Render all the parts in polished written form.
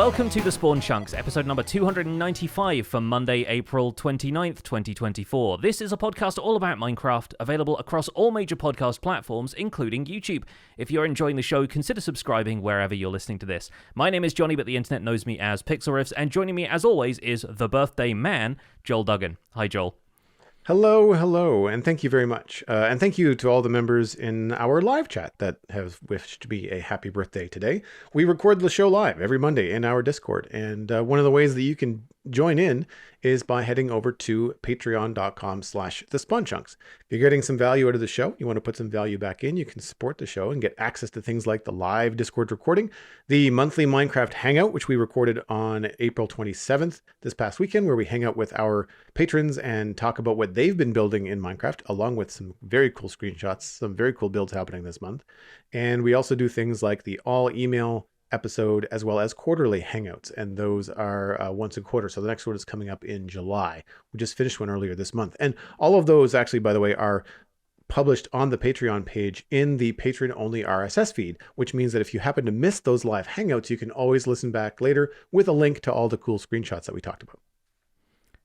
Welcome to The Spawn Chunks, episode number 295 for Monday, April 29th, 2024. This is a podcast all about Minecraft, available across all major podcast platforms, including YouTube. If you're enjoying the show, consider subscribing wherever you're listening to this. My name is Jonny, but the internet knows me as Pixel Riffs, and joining me, as always, is the birthday man, Joel Duggan. Hi, Joel. Hello, and thank you very much. And thank you to all the members in our live chat that have wished me a happy birthday today. We record the show live every Monday in our Discord, and one of the ways that you can join in is by heading over to patreon.com/thespawnchunks. If you're getting some value out of the show, you want to put some value back in, you can support the show and get access to things like the live Discord recording, the monthly Minecraft Hangout, which we recorded on April 27th this past weekend, where we hang out with our patrons and talk about what they've been building in Minecraft, along with some very cool screenshots, some very cool builds happening this month. And we also do things like the all email episode as well as quarterly hangouts, and those are once a quarter. So the next one is coming up in July. We just finished one earlier this month, and all of those actually, by the way, are published on the Patreon page in the Patreon only RSS feed, which means that if you happen to miss those live hangouts, you can always listen back later with a link to all the cool screenshots that we talked about.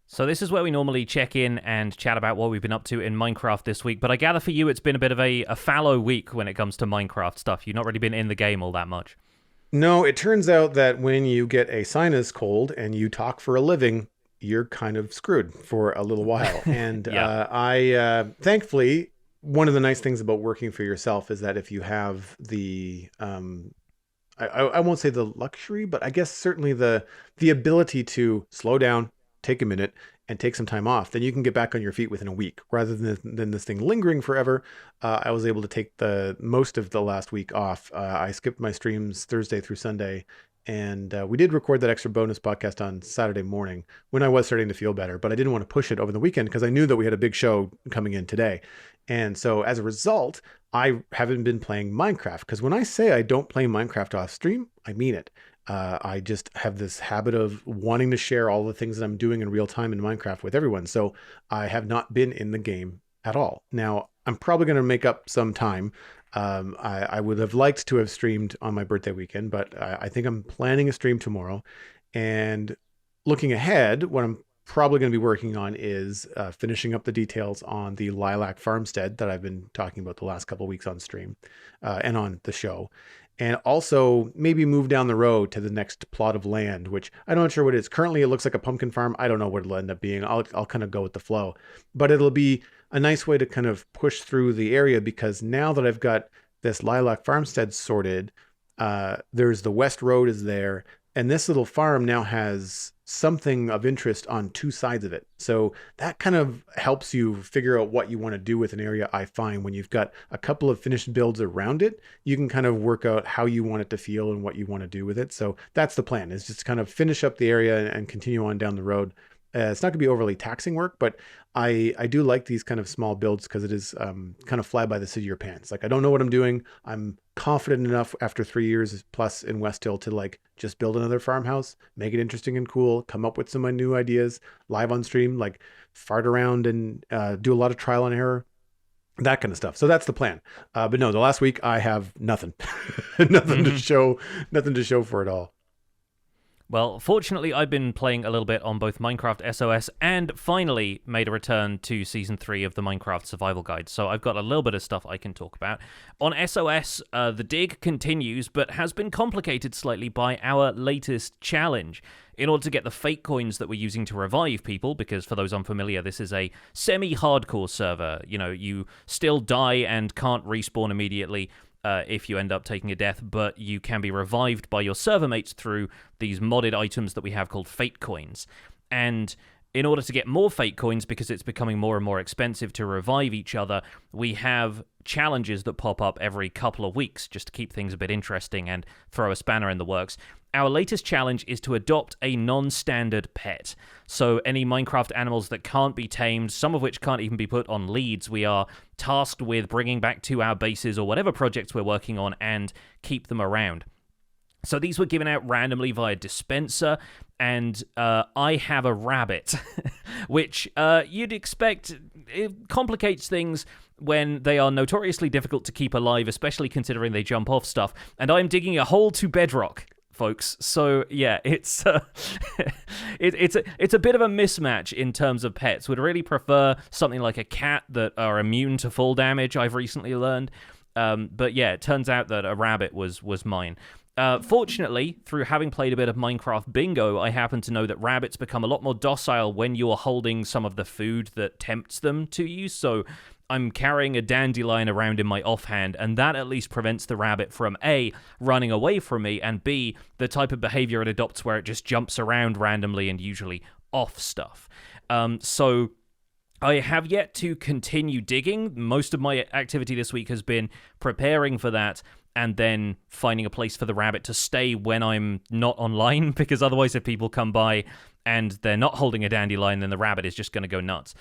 So this is where we normally check in and chat about what we've been up to in Minecraft this week, but I gather for you it's been a bit of a fallow week when it comes to Minecraft stuff. You've not really been in the game all that much. No, it turns out that when you get a sinus cold and you talk for a living, you're kind of screwed for a little while. And I thankfully, one of the nice things about working for yourself is that if you have the, I won't say the luxury, but I guess certainly the ability to slow down, take a minute, and take some time off, then you can get back on your feet within a week rather than this thing lingering forever. I was able to take the most of the last week off. I skipped my streams Thursday through Sunday, and we did record that extra bonus podcast on Saturday morning when I was starting to feel better, but I didn't want to push it over the weekend because I knew that we had a big show coming in today. And so as a result, I haven't been playing Minecraft, because when I say I don't play Minecraft off stream, I mean it. I just have this habit of wanting to share all the things that I'm doing in real time in Minecraft with everyone. So I have not been in the game at all. Now, I'm probably going to make up some time. I would have liked to have streamed on my birthday weekend, but I think I'm planning a stream tomorrow. And looking ahead, what I'm probably going to be working on is finishing up the details on the Lilac Farmstead that I've been talking about the last couple of weeks on stream and on the show. And also maybe move down the road to the next plot of land, which I'm not sure what it is. Currently, it looks like a pumpkin farm. I don't know what it'll end up being. I'll kind of go with the flow. But it'll be a nice way to kind of push through the area, because now that I've got this Lilac Farmstead sorted, there's the West Road is there. And this little farm now has something of interest on two sides of it. So that kind of helps you figure out what you want to do with an area. I find when you've got a couple of finished builds around it, you can kind of work out how you want it to feel and what you want to do with it. So that's the plan, is just kind of finish up the area and continue on down the road. It's not going to be overly taxing work, but I do like these kind of small builds because it is kind of fly by the seat of your pants. Like, I don't know what I'm doing. I'm confident enough after 3 years plus in West Hill to like just build another farmhouse, make it interesting and cool, come up with some new ideas live on stream, like fart around and do a lot of trial and error, that kind of stuff. So that's the plan. But no, the last week I have nothing, nothing to show for it all. Well, fortunately, I've been playing a little bit on both Minecraft SOS and finally made a return to Season 3 of the Minecraft Survival Guide, so I've got a little bit of stuff I can talk about. On SOS, the dig continues, but has been complicated slightly by our latest challenge. In order to get the fake coins that we're using to revive people, because for those unfamiliar, this is a semi-hardcore server. You know, you still die and can't respawn immediately if you end up taking a death, but you can be revived by your server mates through these modded items that we have called fate coins. And in order to get more fate coins, because it's becoming more and more expensive to revive each other, we have challenges that pop up every couple of weeks just to keep things a bit interesting and throw a spanner in the works. Our latest challenge is to adopt a non-standard pet. So any Minecraft animals that can't be tamed, some of which can't even be put on leads, we are tasked with bringing back to our bases or whatever projects we're working on and keep them around. So these were given out randomly via dispenser, and I have a rabbit, which you'd expect it complicates things when they are notoriously difficult to keep alive, especially considering they jump off stuff, and I'm digging a hole to bedrock folks. So yeah, it's it's a bit of a mismatch in terms of pets. Would really prefer something like a cat that are immune to fall damage, I've recently learned. But yeah, it turns out that a rabbit was mine. Fortunately, through having played a bit of Minecraft Bingo, I happen to know that rabbits become a lot more docile when you are holding some of the food that tempts them to you. So I'm carrying a dandelion around in my offhand, and that at least prevents the rabbit from A, running away from me, and B, the type of behavior it adopts where it just jumps around randomly and usually off stuff. So I have yet to continue digging. Most of my activity this week has been preparing for that and then finding a place for the rabbit to stay when I'm not online, because otherwise if people come by and they're not holding a dandelion, then the rabbit is just going to go nuts.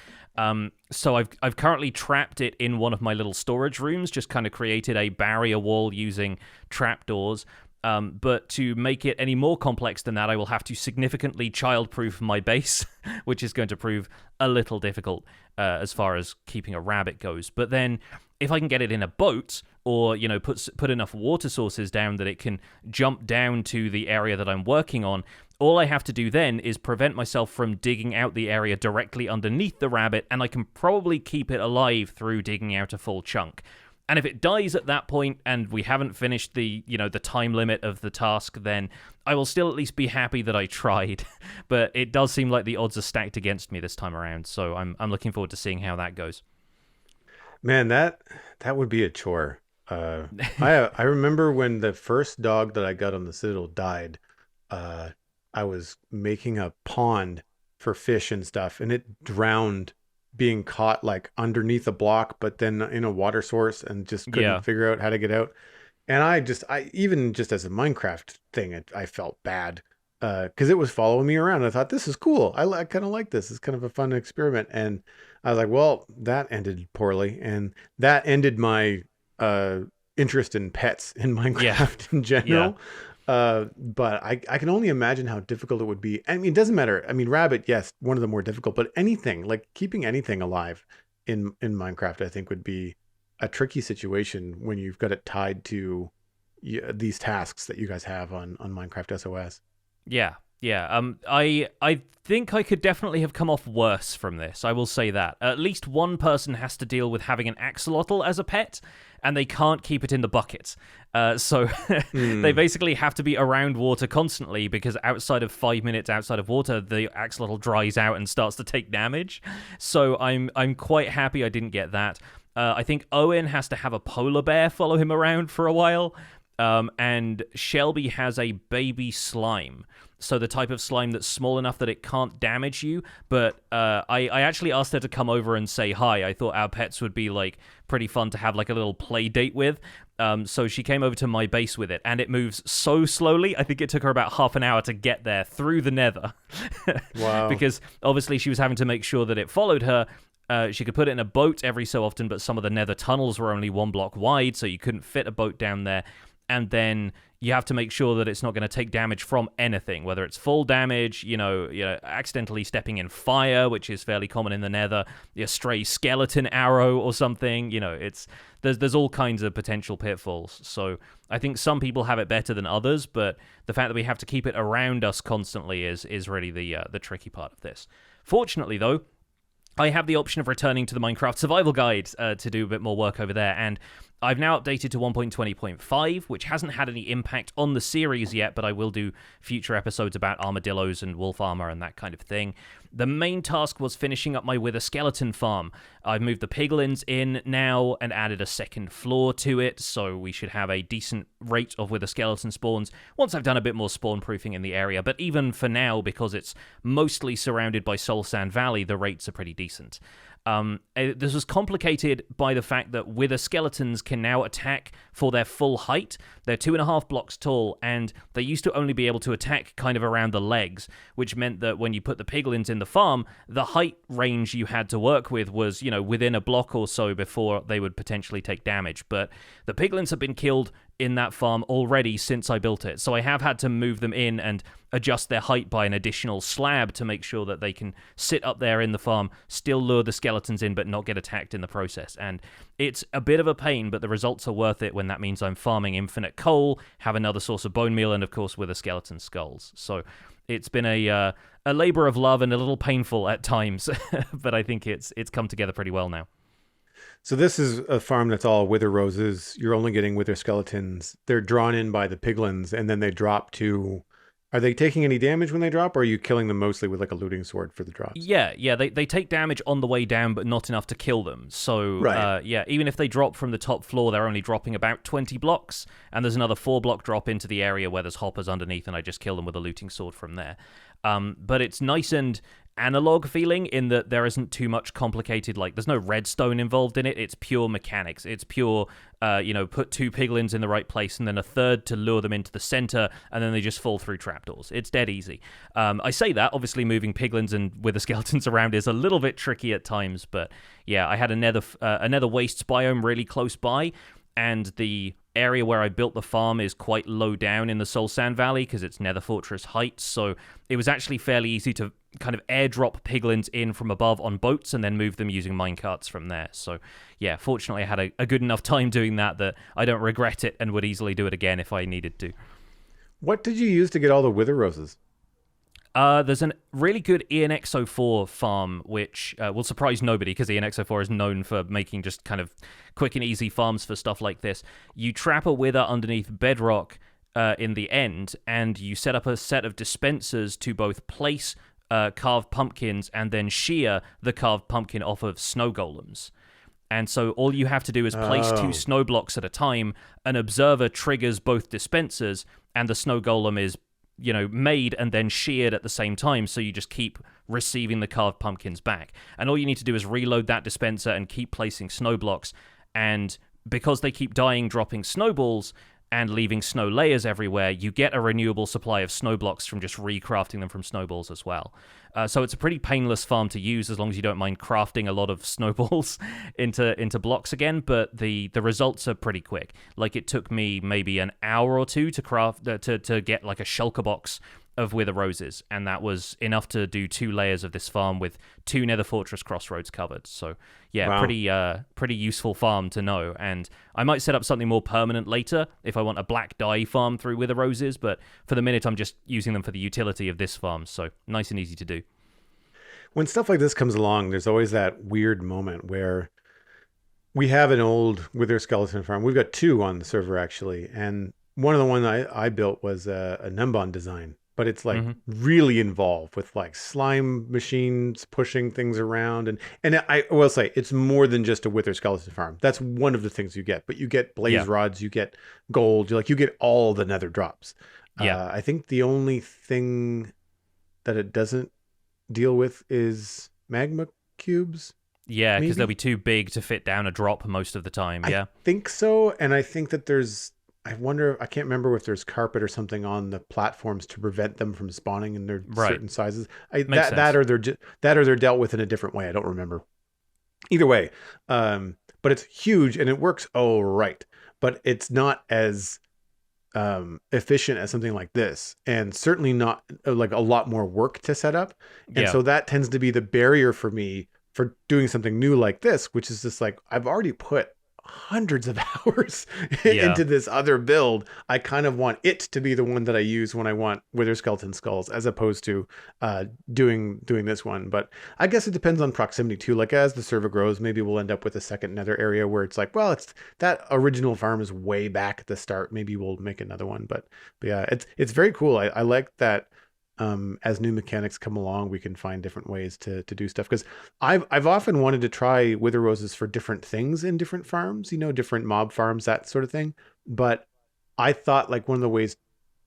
So I've currently trapped it in one of my little storage rooms, just kind of created a barrier wall using trapdoors. But to make it any more complex than that, I will have to significantly child-proof my base, which is going to prove a little difficult as far as keeping a rabbit goes. But then, if I can get it in a boat, or put enough water sources down that it can jump down to the area that I'm working on, all I have to do then is prevent myself from digging out the area directly underneath the rabbit, and I can probably keep it alive through digging out a full chunk. And if it dies at that point and we haven't finished the time limit of the task, then I will still at least be happy that I tried. But it does seem like the odds are stacked against me this time around, so I'm looking forward to seeing how that goes. Man, that would be a chore. I remember when the first dog that I got on the Citadel died, I was making a pond for fish and stuff, and it drowned being caught like underneath a block, but then in a water source, and just couldn't figure out how to get out. And I even just as a Minecraft thing, I felt bad because it was following me around. I thought, this is cool. I kind of like this. It's kind of a fun experiment. And I was like, well, that ended poorly. And that ended my interest in pets in Minecraft in general. But I can only imagine how difficult it would be. I mean, it doesn't matter. I mean, rabbit, yes, one of the more difficult, but anything, like keeping anything alive in Minecraft, I think would be a tricky situation when you've got it tied to these tasks that you guys have on Minecraft SOS. Yeah. I think I could definitely have come off worse from this. I will say that. At least one person has to deal with having an axolotl as a pet, and they can't keep it in the bucket. So they basically have to be around water constantly, because outside of 5 minutes outside of water, the axolotl dries out and starts to take damage. So I'm quite happy I didn't get that. I think Owen has to have a polar bear follow him around for a while. And Shelby has a baby slime. So the type of slime that's small enough that it can't damage you. But I actually asked her to come over and say hi. I thought our pets would be like pretty fun to have like a little play date with. So she came over to my base with it, and it moves so slowly. I think it took her about half an hour to get there through the nether. Wow. Because obviously she was having to make sure that it followed her. She could put it in a boat every so often, but some of the nether tunnels were only 1 block wide, so you couldn't fit a boat down there. And then you have to make sure that it's not going to take damage from anything, whether it's full damage, accidentally stepping in fire, which is fairly common in the nether, a stray skeleton arrow or something. There's all kinds of potential pitfalls. So I think some people have it better than others, but the fact that we have to keep it around us constantly is really the tricky part of this. Fortunately, though, I have the option of returning to the Minecraft Survival Guide to do a bit more work over there, and I've now updated to 1.20.5, which hasn't had any impact on the series yet, but I will do future episodes about armadillos and wolf armor and that kind of thing. The main task was finishing up my Wither Skeleton farm. I've moved the piglins in now and added a second floor to it, so we should have a decent rate of Wither Skeleton spawns once I've done a bit more spawn proofing in the area. But even for now, because it's mostly surrounded by Soul Sand Valley, the rates are pretty decent. This was complicated by the fact that Wither Skeletons can now attack for their full height. They're 2.5 blocks tall, and they used to only be able to attack kind of around the legs, which meant that when you put the piglins in the farm, the height range you had to work with was, within a block or so before they would potentially take damage. But the piglins have been killed in that farm already since I built it. So I have had to move them in and adjust their height by an additional slab to make sure that they can sit up there in the farm, still lure the skeletons in, but not get attacked in the process. And it's a bit of a pain, but the results are worth it when that means I'm farming infinite coal, have another source of bone meal, and of course with the skeleton skulls. So it's been a labor of love and a little painful at times, but I think it's come together pretty well now. So this is a farm that's all wither roses. You're only getting wither skeletons. They're drawn in by the piglins, and then they drop to... Are they taking any damage when they drop, or are you killing them mostly with like a looting sword for the drops? Yeah, they take damage on the way down, but not enough to kill them. So, right. Even if they drop from the top floor, they're only dropping about 20 blocks, and there's another 4-block drop into the area where there's hoppers underneath, and I just kill them with a looting sword from there. But it's nice and analog feeling in that there isn't too much complicated, like there's no redstone involved in it. It's pure mechanics. It's pure put 2 piglins in the right place and then a third to lure them into the center, and then they just fall through trapdoors. It's dead easy. I say that obviously moving piglins and wither skeletons around is a little bit tricky at times, but yeah, I had a nether wastes biome really close by, and the area where I built the farm is quite low down in the Soul Sand Valley because it's Nether Fortress heights, so it was actually fairly easy to kind of airdrop piglins in from above on boats and then move them using minecarts from there. So yeah, fortunately I had a good enough time doing that I don't regret it and would easily do it again if I needed to. What did you use to get all the wither roses? There's a really good ENX04 farm, which will surprise nobody because ENX04 is known for making just kind of quick and easy farms for stuff like this. You trap a wither underneath bedrock in the end, and you set up a set of dispensers to both place carved pumpkins and then shear the carved pumpkin off of snow golems. And so all you have to do is place 2 snow blocks at a time. An observer triggers both dispensers, and the snow golem is made and then sheared at the same time, so you just keep receiving the carved pumpkins back. And all you need to do is reload that dispenser and keep placing snow blocks, and because they keep dying, dropping snowballs, and leaving snow layers everywhere, you get a renewable supply of snow blocks from just recrafting them from snowballs as well. So it's a pretty painless farm to use as long as you don't mind crafting a lot of snowballs into blocks again, but the results are pretty quick. Like it took me maybe an hour or 2 to craft to get like a shulker box of wither roses, and that was enough to do 2 layers of this farm with 2 Nether Fortress crossroads covered. So yeah, wow. Pretty useful farm to know, and I might set up something more permanent later if I want a black dye farm through wither roses, but for the minute I'm just using them for the utility of this farm, so nice and easy to do. When stuff like this comes along, there's always that weird moment where we have an old wither skeleton farm. We've got 2 on the server actually, and one of the ones I built was a Nembon design. But it's like really involved with like slime machines pushing things around. And I will say it's more than just a wither skeleton farm. That's one of the things you get. But you get blaze rods, you get gold, you get all the nether drops. Yeah. I think the only thing that it doesn't deal with is magma cubes. Yeah, because they'll be too big to fit down a drop most of the time. Yeah. I think so. And I think that I wonder, I can't remember if there's carpet or something on the platforms to prevent them from spawning in their certain sizes. That or they're dealt with in a different way. I don't remember. Either way, but it's huge and it works all right. But it's not as efficient as something like this, and certainly not like a lot more work to set up. And so that tends to be the barrier for me for doing something new like this, which is just like I've already put hundreds of hours into this other build. I kind of want it to be the one that I use when I want wither skeleton skulls, as opposed to doing this one. But I guess it depends on proximity too. Like as the server grows, maybe we'll end up with a second nether area where it's like, well, it's that original farm is way back at the start. Maybe we'll make another one. But yeah, it's very cool. I like that. As new mechanics come along, we can find different ways to do stuff. Because I've often wanted to try wither roses for different things in different farms, different mob farms, that sort of thing. But I thought like one of the ways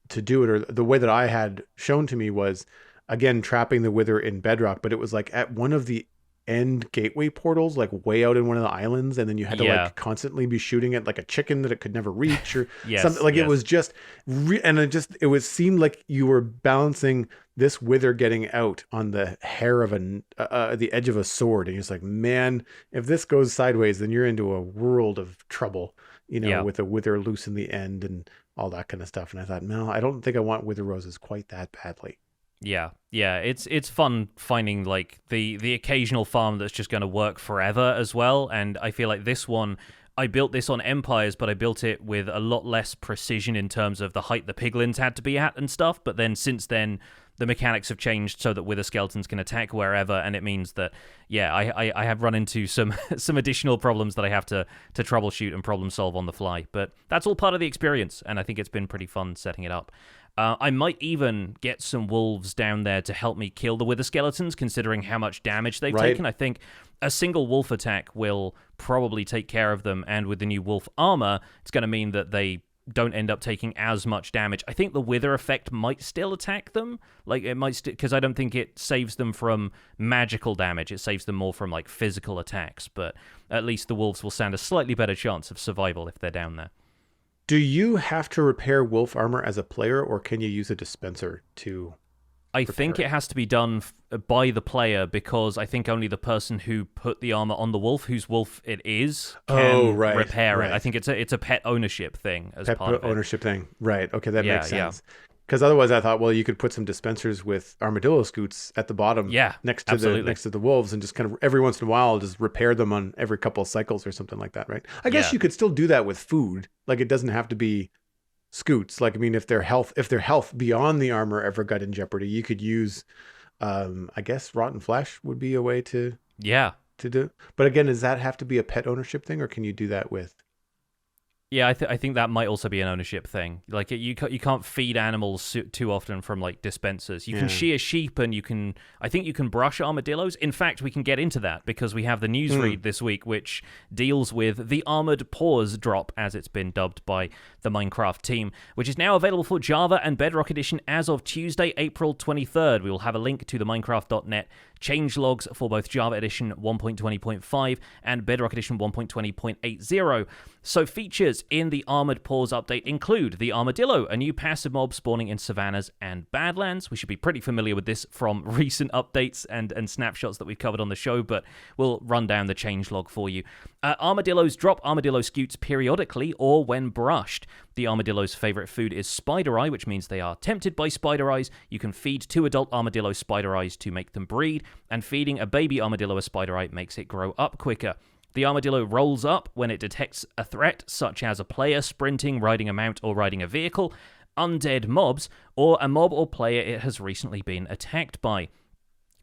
to do it, or the way that I had shown to me, was again trapping the wither in bedrock. But it was like at one of the end gateway portals, like way out in one of the islands, and then you had to like constantly be shooting at like a chicken that it could never reach or something. Like it was just, it was seemed like you were balancing this wither getting out on the hair of the edge of a sword, and you're just like, man, if this goes sideways, then you're into a world of trouble, with a wither loose in the end and all that kind of stuff. And I thought, no, I don't think I want wither roses quite that badly. Yeah, it's fun finding like the occasional farm that's just going to work forever as well. And I feel like this one, I built this on Empires, but I built it with a lot less precision in terms of the height the piglins had to be at and stuff. But then since then, the mechanics have changed so that wither skeletons can attack wherever, and it means that I have run into some additional problems that I have to troubleshoot and problem solve on the fly. But that's all part of the experience, and I think it's been pretty fun setting it up. I might even get some wolves down there to help me kill the wither skeletons, considering how much damage they've taken. I think a single wolf attack will probably take care of them, and with the new wolf armor, it's going to mean that they don't end up taking as much damage. I think the wither effect might still attack them. Like, it might because I don't think it saves them from magical damage. It saves them more from, like, physical attacks. But at least the wolves will stand a slightly better chance of survival if they're down there. Do you have to repair wolf armor as a player, or can you use a dispenser to I think it has to be done by the player, because I think only the person who put the armor on the wolf, whose wolf it is, can repair it. I think it's a pet ownership thing as part of it. Pet ownership thing. Right. Okay, that makes sense. Because otherwise I thought, well, you could put some dispensers with armadillo scoots at the bottom next to the wolves, and just kind of every once in a while just repair them on every couple of cycles or something like that, right? I guess you could still do that with food. Like, it doesn't have to be scoots. Like, I mean, if their health beyond the armor ever got in jeopardy, you could use I guess rotten flesh would be a way to do. But again, does that have to be a pet ownership thing, or can you do that with? Yeah, I think that might also be an ownership thing. Like, you can't feed animals too often from, like, dispensers. You can shear sheep, and I think you can brush armadillos. In fact, we can get into that because we have the newsread this week, which deals with the Armored Paws drop, as it's been dubbed by the Minecraft team, which is now available for Java and Bedrock Edition as of Tuesday, April 23rd. We will have a link to the Minecraft.net changelogs for both Java Edition 1.20.5 and Bedrock Edition 1.20.80. So features in the Armored Paws update include the Armadillo, a new passive mob spawning in savannas and badlands. We should be pretty familiar with this from recent updates and snapshots that we've covered on the show, but we'll run down the changelog for you. Armadillos drop armadillo scutes periodically or when brushed. The armadillo's favorite food is spider eye, which means they are tempted by spider eyes. You can feed 2 adult armadillo spider eyes to make them breed, and feeding a baby armadillo a spider eye makes it grow up quicker. The armadillo rolls up when it detects a threat, such as a player sprinting, riding a mount, or riding a vehicle, undead mobs, or a mob or player it has recently been attacked by.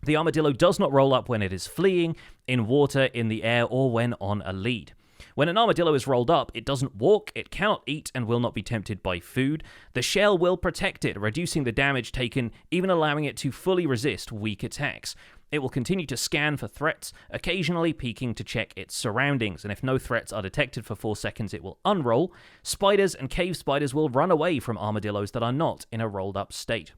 The armadillo does not roll up when it is fleeing, in water, in the air, or when on a lead. When an armadillo is rolled up, it doesn't walk, it cannot eat, and will not be tempted by food. The shell will protect it, reducing the damage taken, even allowing it to fully resist weak attacks. It will continue to scan for threats, occasionally peeking to check its surroundings, and if no threats are detected for 4 seconds, it will unroll. Spiders and cave spiders will run away from armadillos that are not in a rolled up state.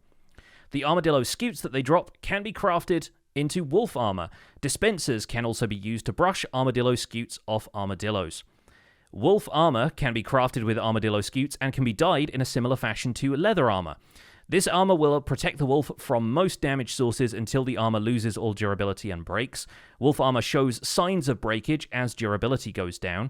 The armadillo scutes that they drop can be crafted into wolf armor. Dispensers can also be used to brush armadillo scutes off armadillos. Wolf armor can be crafted with armadillo scutes and can be dyed in a similar fashion to leather armor. This armor will protect the wolf from most damage sources until the armor loses all durability and breaks. Wolf armor shows signs of breakage as durability goes down.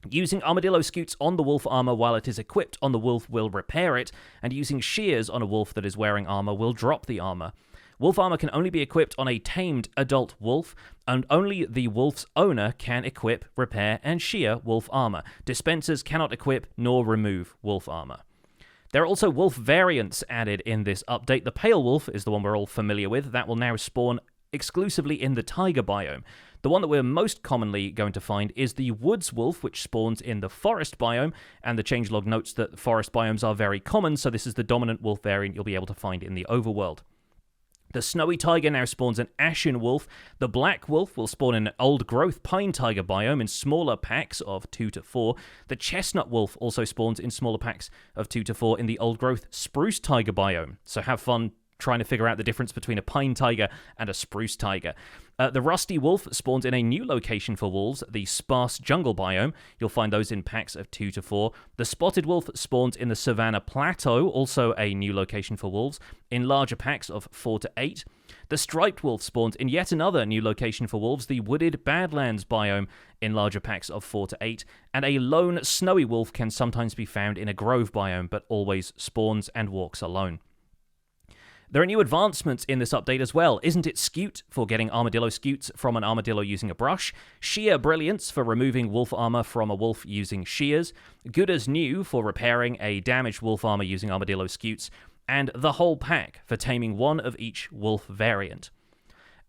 Using armadillo scutes on the wolf armor while it is equipped on the wolf will repair it, and using shears on a wolf that is wearing armor will drop the armor. Wolf armor can only be equipped on a tamed adult wolf, and only the wolf's owner can equip, repair, and shear wolf armor. Dispensers cannot equip nor remove wolf armor. There are also wolf variants added in this update. The pale wolf is the one we're all familiar with. That will now spawn exclusively in the taiga biome. The one that we're most commonly going to find is the woods wolf, which spawns in the forest biome, and the changelog notes that forest biomes are very common, so this is the dominant wolf variant you'll be able to find in the overworld. The snowy taiga now spawns an ashen wolf. The black wolf will spawn in an old-growth pine taiga biome in smaller packs of 2 to 4. The chestnut wolf also spawns in smaller packs of 2 to 4 in the old-growth spruce taiga biome. So have fun trying to figure out the difference between a pine tiger and a spruce tiger. The rusty wolf spawns in a new location for wolves, the sparse jungle biome. You'll find those in packs of 2 to 4. The spotted wolf spawns in the savanna plateau, also a new location for wolves, in larger packs of 4 to 8. The striped wolf spawns in yet another new location for wolves, the wooded badlands biome, in larger packs of 4 to 8. And a lone snowy wolf can sometimes be found in a grove biome, but always spawns and walks alone. There are new advancements in this update as well. Isn't it Scute for getting armadillo scutes from an armadillo using a brush? Shear Brilliance for removing wolf armor from a wolf using shears. Good as New for repairing a damaged wolf armor using armadillo scutes. And the whole pack for taming one of each wolf variant.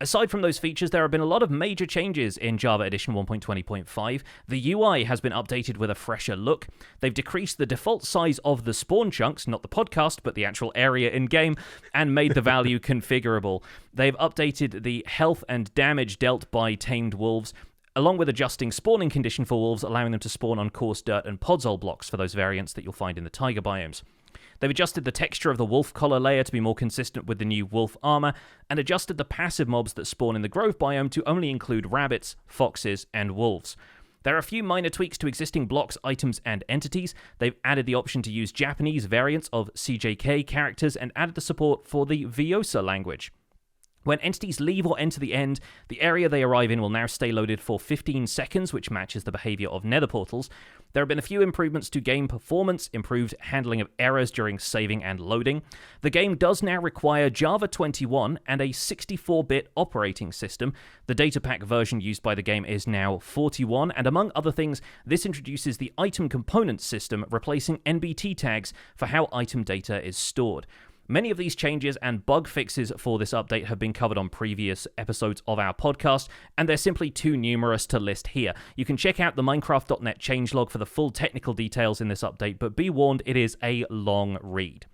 Aside from those features, there have been a lot of major changes in Java Edition 1.20.5. The UI has been updated with a fresher look. They've decreased the default size of the spawn chunks, not the podcast, but the actual area in-game, and made the value configurable. They've updated the health and damage dealt by tamed wolves, along with adjusting spawning condition for wolves, allowing them to spawn on coarse dirt and podzol blocks for those variants that you'll find in the tiger biomes. They've adjusted the texture of the wolf collar layer to be more consistent with the new wolf armor, and adjusted the passive mobs that spawn in the grove biome to only include rabbits, foxes, and wolves. There are a few minor tweaks to existing blocks, items, and entities. They've added the option to use Japanese variants of CJK characters and added the support for the Vyosa language. When entities leave or enter the end, the area they arrive in will now stay loaded for 15 seconds, which matches the behavior of nether portals. There have been a few improvements to game performance, improved handling of errors during saving and loading. The game does now require Java 21 and a 64-bit operating system. The datapack version used by the game is now 41, and among other things, this introduces the item component system, replacing NBT tags for how item data is stored. Many of these changes and bug fixes for this update have been covered on previous episodes of our podcast, and they're simply too numerous to list here. You can check out the Minecraft.net changelog for the full technical details in this update, but be warned, it is a long read.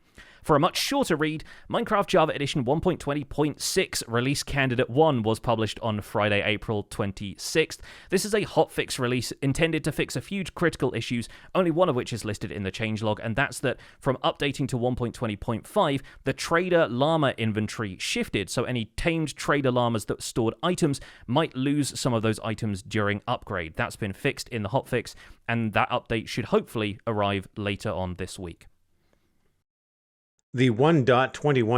For a much shorter read, Minecraft Java Edition 1.20.6 Release Candidate 1 was published on Friday, April 26th. This is a hotfix release intended to fix a few critical issues, only one of which is listed in the changelog, and that's that from updating to 1.20.5, the trader llama inventory shifted, so any tamed trader llamas that stored items might lose some of those items during upgrade. That's been fixed in the hotfix, and that update should hopefully arrive later on this week. The 1.21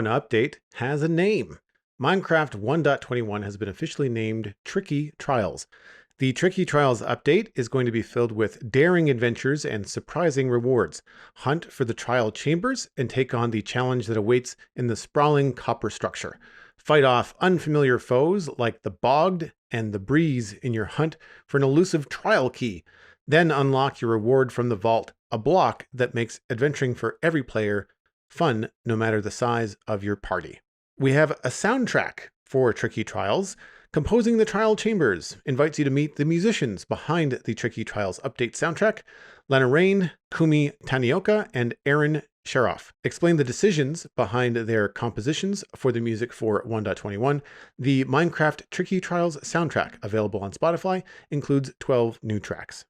update has a name. Minecraft 1.21 has been officially named Tricky Trials. The Tricky Trials update is going to be filled with daring adventures and surprising rewards. Hunt for the trial chambers and take on the challenge that awaits in the sprawling copper structure. Fight off unfamiliar foes like the bogged and the breeze in your hunt for an elusive trial key. Then unlock your reward from the vault, a block that makes adventuring for every player fun no matter the size of your party. We have a soundtrack for Tricky Trials. Composing the Trial Chambers invites you to meet the musicians behind the Tricky Trials update soundtrack, Lena Raine, Kumi Tanioka, and Aaron Cherof. Explain the decisions behind their compositions for the music for 1.21. The Minecraft Tricky Trials soundtrack, available on Spotify, includes 12 new tracks.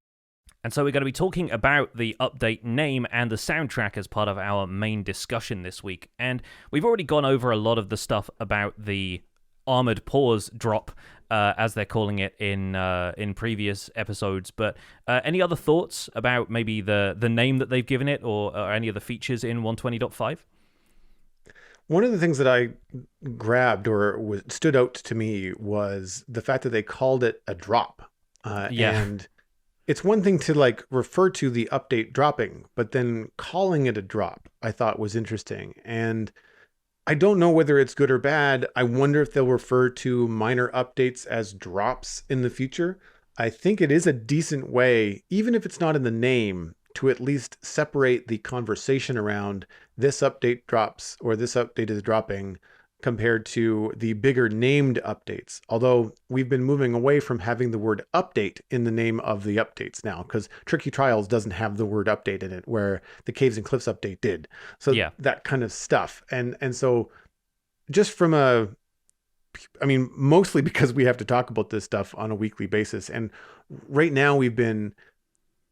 And so we're going to be talking about the update name and the soundtrack as part of our main discussion this week. And we've already gone over a lot of the stuff about the Armored Paws drop, as they're calling it in previous episodes. But any other thoughts about maybe the name that they've given it, or any of the features in 120.5? One of the things that I grabbed or stood out to me was the fact that they called it a drop. And it's one thing to like refer to the update dropping, but then calling it a drop, I thought was interesting. And I don't know whether it's good or bad. I wonder if they'll refer to minor updates as drops in the future. I think it is a decent way, even if it's not in the name, to at least separate the conversation around this update drops or this update is dropping compared to the bigger named updates. Although we've been moving away from having the word update in the name of the updates now, because Tricky Trials doesn't have the word update in it, where the Caves and Cliffs update did. So that kind of stuff. And so just from mostly because we have to talk about this stuff on a weekly basis. And right now we've been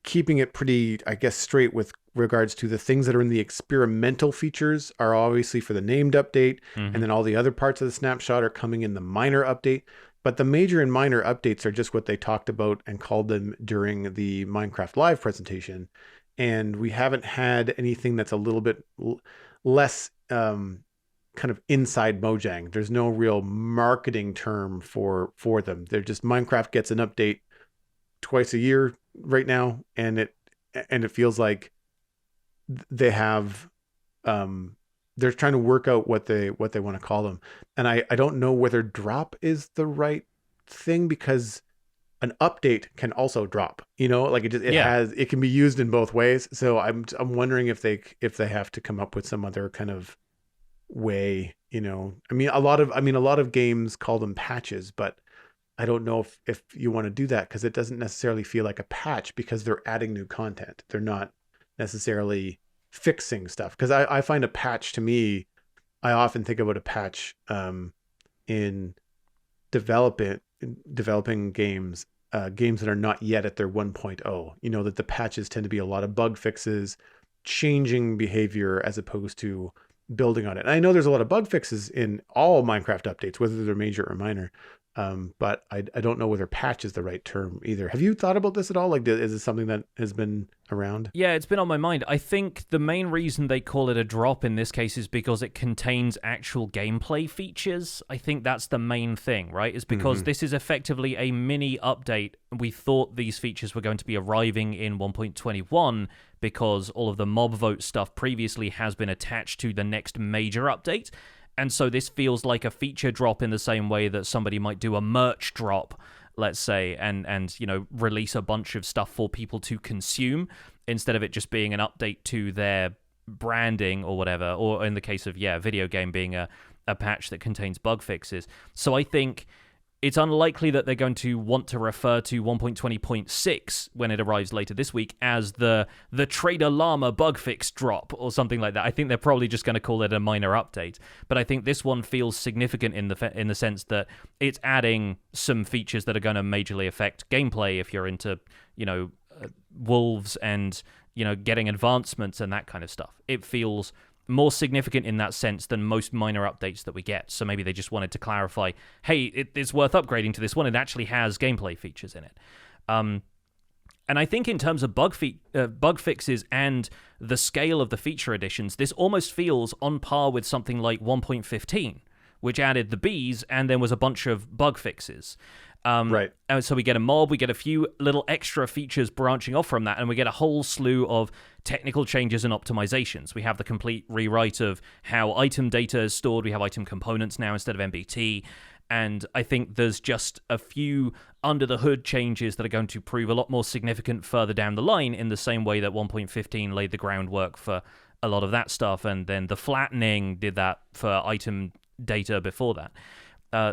keeping it pretty, I guess, straight with regards to the things that are in the experimental features are obviously for the named update, and then all the other parts of the snapshot are coming in the minor update. But the major and minor updates are just what they talked about and called them during the Minecraft Live presentation. And we haven't had anything that's a little bit less kind of inside Mojang. There's no real marketing term for them. They're just Minecraft gets an update twice a year right now, and it feels like they have they're trying to work out what they want to call them. And I don't know whether drop is the right thing, because an update can also drop, like it can be used in both ways. So I'm wondering if they have to come up with some other kind of way, I mean a lot of games call them patches, but I don't know if you want to do that, because it doesn't necessarily feel like a patch, because they're adding new content. They're not necessarily fixing stuff. Because I find a patch, to me, I often think about a patch in developing games that are not yet at their 1.0. That the patches tend to be a lot of bug fixes, changing behavior as opposed to building on it. And I know there's a lot of bug fixes in all Minecraft updates, whether they're major or minor. But I don't know whether patch is the right term either. Have you thought about this at all? Like, is it something that has been around? Yeah, it's been on my mind. I think the main reason they call it a drop in this case is because it contains actual gameplay features. I think that's the main thing, right? Is because this is effectively a mini update. We thought these features were going to be arriving in 1.21 because all of the mob vote stuff previously has been attached to the next major update. And so this feels like a feature drop in the same way that somebody might do a merch drop, let's say, and release a bunch of stuff for people to consume, instead of it just being an update to their branding or whatever, or in the case of, video game being a patch that contains bug fixes. So I think it's unlikely that they're going to want to refer to 1.20.6 when it arrives later this week as the Trader Llama bug fix drop or something like that. I think they're probably just going to call it a minor update. But I think this one feels significant in the sense that it's adding some features that are going to majorly affect gameplay if you're into, wolves and, getting advancements and that kind of stuff. It feels more significant in that sense than most minor updates that we get. So maybe they just wanted to clarify, hey, it's worth upgrading to this one. It actually has gameplay features in it. And I think in terms of bug fixes and the scale of the feature additions, this almost feels on par with something like 1.15, which added the bees and then was a bunch of bug fixes. Right. And so we get a mob, we get a few little extra features branching off from that, and we get a whole slew of technical changes and optimizations. We have the complete rewrite of how item data is stored. We have item components now instead of MBT. And I think there's just a few under-the-hood changes that are going to prove a lot more significant further down the line, in the same way that 1.15 laid the groundwork for a lot of that stuff, and then the flattening did that for item data before that.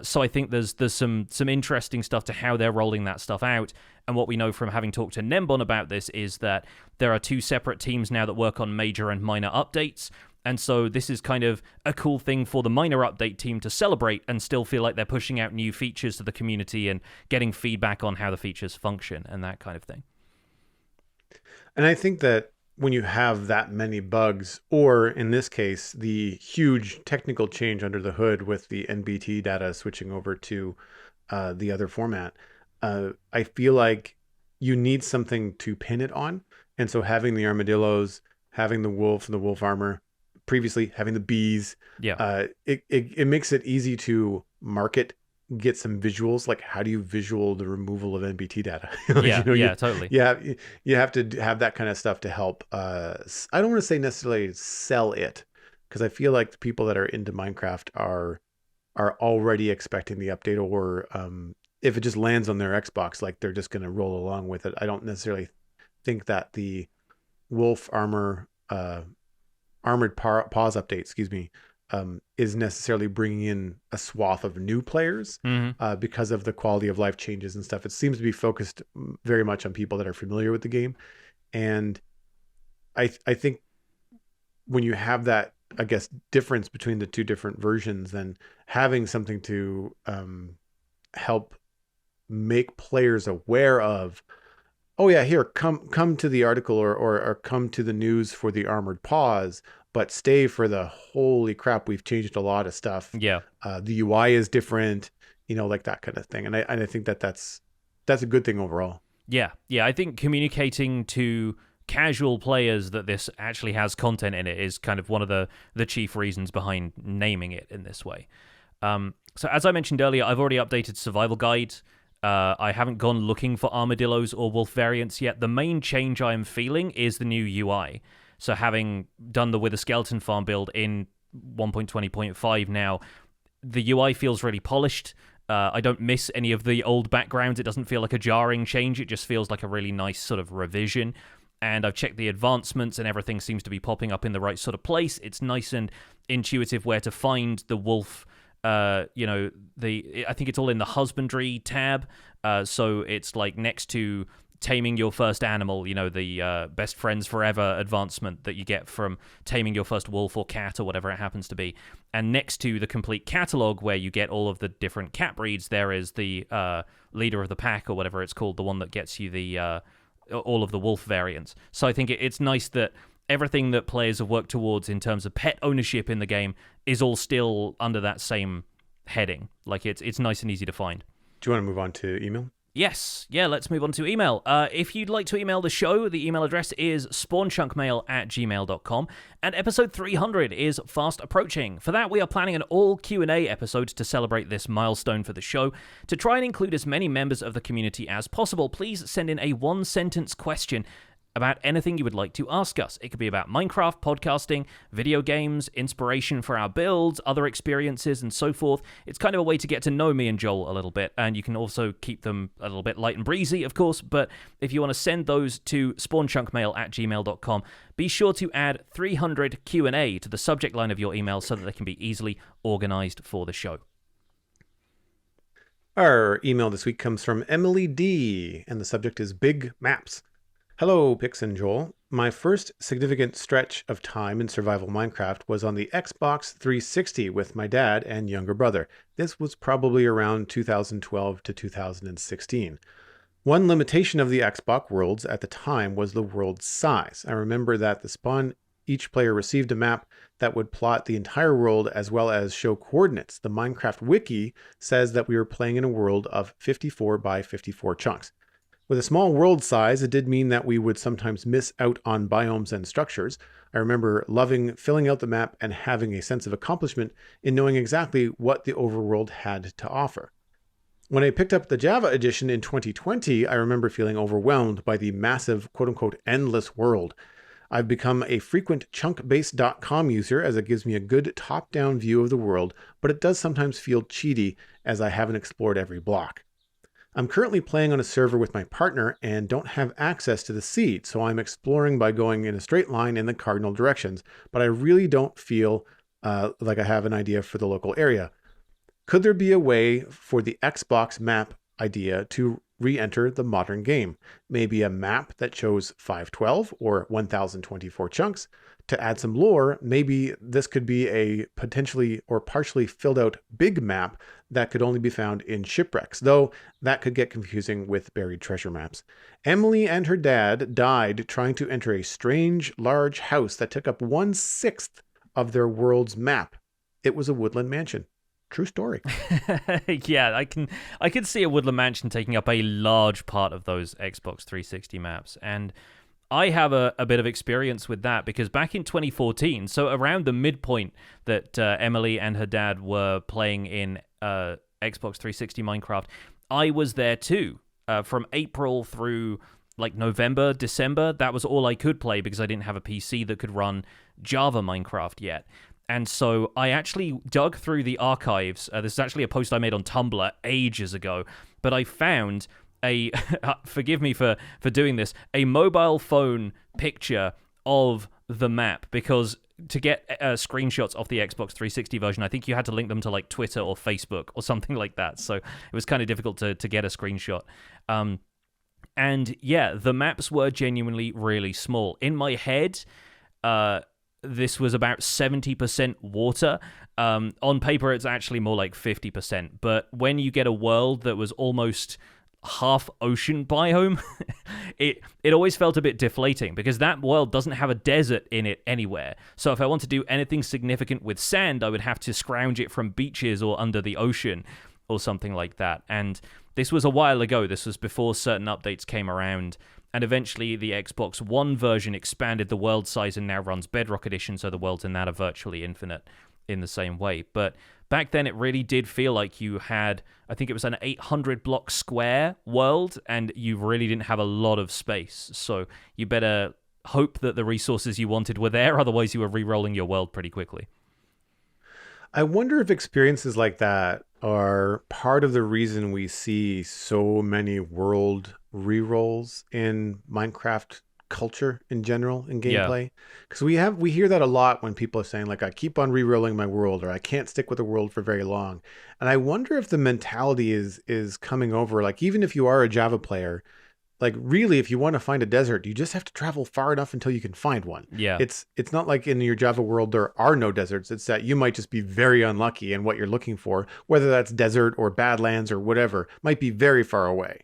So I think there's some interesting stuff to how they're rolling that stuff out. And what we know from having talked to Nembon about this is that there are two separate teams now that work on major and minor updates. And so this is kind of a cool thing for the minor update team to celebrate and still feel like they're pushing out new features to the community and getting feedback on how the features function and that kind of thing. And I think that when you have that many bugs, or in this case, the huge technical change under the hood with the NBT data switching over to the other format, I feel like you need something to pin it on. And so having the armadillos, having the wolf and the wolf armor, previously having the bees, it makes it easy to market, get some visuals. Like, how do you visual the removal of NBT data? Totally. Yeah, you have to have that kind of stuff to help. I don't want to say necessarily sell it, because I feel like the people that are into Minecraft are already expecting the update, or if it just lands on their Xbox, like, they're just going to roll along with it. I don't necessarily think that the wolf armor Armored Paws update, is necessarily bringing in a swath of new players because of the quality of life changes and stuff. It seems to be focused very much on people that are familiar with the game. And I think when you have that, I guess, difference between the two different versions, then having something to help make players aware of oh yeah, here, come to the article or come to the news for the Armored Paws, but stay for the holy crap, we've changed a lot of stuff. Yeah. The UI is different, like that kind of thing. And I think that's a good thing overall. Yeah. I think communicating to casual players that this actually has content in it is kind of one of the chief reasons behind naming it in this way. So as I mentioned earlier, I've already updated Survival Guide. I haven't gone looking for armadillos or wolf variants yet. The main change I am feeling is the new UI. So having done the With a Skeleton Farm build in 1.20.5 now, the UI feels really polished. I don't miss any of the old backgrounds. It doesn't feel like a jarring change. It just feels like a really nice sort of revision. And I've checked the advancements and everything seems to be popping up in the right sort of place. It's nice and intuitive where to find the wolf. I think it's all in the husbandry tab. So it's like next to taming your first animal, the best friends forever advancement that you get from taming your first wolf or cat or whatever it happens to be. And next to the complete catalog where you get all of the different cat breeds, there is the leader of the pack or whatever it's called, the one that gets you the all of the wolf variants. So I think it's nice that everything that players have worked towards in terms of pet ownership in the game is all still under that same heading. Like it's nice and easy to find. Do you want to move on to email? Yes. Yeah, let's move on to email. If you'd like to email the show, the email address is spawnchunkmail@gmail.com, and episode 300 is fast approaching. For that, we are planning an all Q&A episode to celebrate this milestone for the show. To try and include as many members of the community as possible, please send in a one-sentence question about anything you would like to ask us. It could be about Minecraft, podcasting, video games, inspiration for our builds, other experiences, and so forth. It's kind of a way to get to know me and Joel a little bit, and you can also keep them a little bit light and breezy, of course, but if you want to send those to spawnchunkmail@gmail.com, be sure to add 300 Q&A to the subject line of your email so that they can be easily organized for the show. Our email this week comes from Emily D, and the subject is Big Maps. Hello, Pix and Joel. My first significant stretch of time in survival Minecraft was on the Xbox 360 with my dad and younger brother. This was probably around 2012 to 2016. One limitation of the Xbox worlds at the time was the world size. I remember that the spawn, each player received a map that would plot the entire world as well as show coordinates. The Minecraft wiki says that we were playing in a world of 54 by 54 chunks. With a small world size, it did mean that we would sometimes miss out on biomes and structures. I remember loving filling out the map and having a sense of accomplishment in knowing exactly what the overworld had to offer. When I picked up the Java edition in 2020, I remember feeling overwhelmed by the massive, quote-unquote, endless world. I've become a frequent chunkbase.com user as it gives me a good top-down view of the world, but it does sometimes feel cheaty as I haven't explored every block. I'm currently playing on a server with my partner and don't have access to the seed, so I'm exploring by going in a straight line in the cardinal directions, but I really don't feel like I have an idea for the local area. Could there be a way for the Xbox map idea to re-enter the modern game? Maybe a map that shows 512 or 1024 chunks? To add some lore, maybe this could be a potentially or partially filled out big map that could only be found in shipwrecks, though that could get confusing with buried treasure maps. Emily and her dad died trying to enter a strange, large house that took up 1/6 of their world's map. It was a woodland mansion. True story. Yeah, I can see a woodland mansion taking up a large part of those Xbox 360 maps, and I have a bit of experience with that because back in 2014, so around the midpoint that Emily and her dad were playing in Xbox 360 Minecraft, I was there too. From April through like November, December, that was all I could play because I didn't have a PC that could run Java Minecraft yet. And so I actually dug through the archives. This is actually a post I made on Tumblr ages ago, but I found forgive me for doing this, a mobile phone picture of the map, because to get screenshots of the Xbox 360 version, I think you had to link them to like Twitter or Facebook or something like that. So it was kind of difficult to get a screenshot. And yeah, the maps were genuinely really small. In my head, this was about 70% water. On paper, it's actually more like 50%. But when you get a world that was almost half ocean biome, it always felt a bit deflating because that world doesn't have a desert in it anywhere. So if I want to do anything significant with sand, I would have to scrounge it from beaches or under the ocean or something like that. And this was a while ago. This was before certain updates came around. And eventually the Xbox One version expanded the world size and now runs Bedrock Edition, so the worlds in that are virtually infinite in the same way. But back then it really did feel like you had, I think it was an 800 block square world, and you really didn't have a lot of space. So you better hope that the resources you wanted were there, otherwise you were re-rolling your world pretty quickly. I wonder if experiences like that are part of the reason we see so many world rerolls in Minecraft culture in general in Yeah. gameplay. Because we hear that a lot when people are saying like, I keep on rerolling my world, or I can't stick with the world for very long. And I wonder if the mentality is coming over, like even if you are a Java player, like really, if you want to find a desert, you just have to travel far enough until you can find one. Yeah. It's not like in your Java world there are no deserts. It's that you might just be very unlucky, and what you're looking for, whether that's desert or badlands or whatever, might be very far away.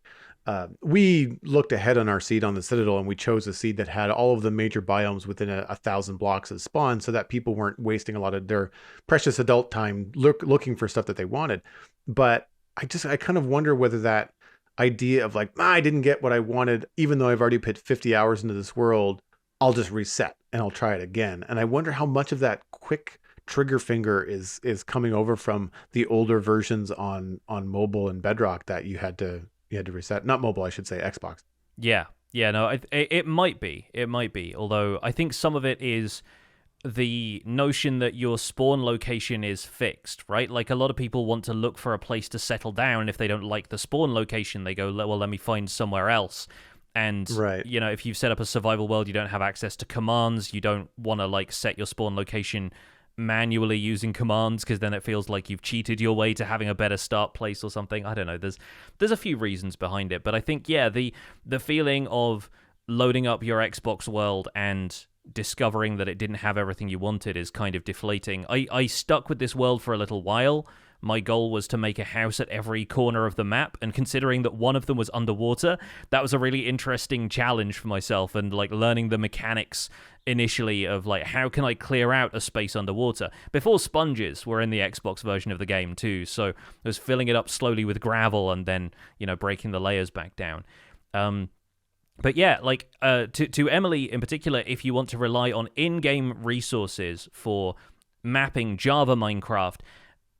We looked ahead on our seed on the Citadel, and we chose a seed that had all of the major biomes within a 1,000 blocks of spawn, so that people weren't wasting a lot of their precious adult time looking for stuff that they wanted. But I kind of wonder whether that idea of like, I didn't get what I wanted, even though I've already put 50 hours into this world, I'll just reset and I'll try it again. And I wonder how much of that quick trigger finger is coming over from the older versions on mobile and Bedrock that you had to reset. Not mobile, I should say, Xbox. Yeah. Yeah, no, it might be. It might be. Although I think some of it is the notion that your spawn location is fixed, right? Like a lot of people want to look for a place to settle down, and if they don't like the spawn location, they go, well, let me find somewhere else. And, right. You know, if you've set up a survival world, you don't have access to commands, you don't want to, like, set your spawn location manually using commands, because then it feels like you've cheated your way to having a better start place or something. I don't know. There's a few reasons behind it, but I think, yeah, the feeling of loading up your Xbox world and discovering that it didn't have everything you wanted is kind of deflating. I stuck with this world for a little while. My goal was to make a house at every corner of the map, and considering that one of them was underwater, that was a really interesting challenge for myself, and like learning the mechanics initially of like, how can I clear out a space underwater? Before sponges were in the Xbox version of the game too, so I was filling it up slowly with gravel and then, you know, breaking the layers back down. But yeah, like to Emily in particular, if you want to rely on in-game resources for mapping Java Minecraft,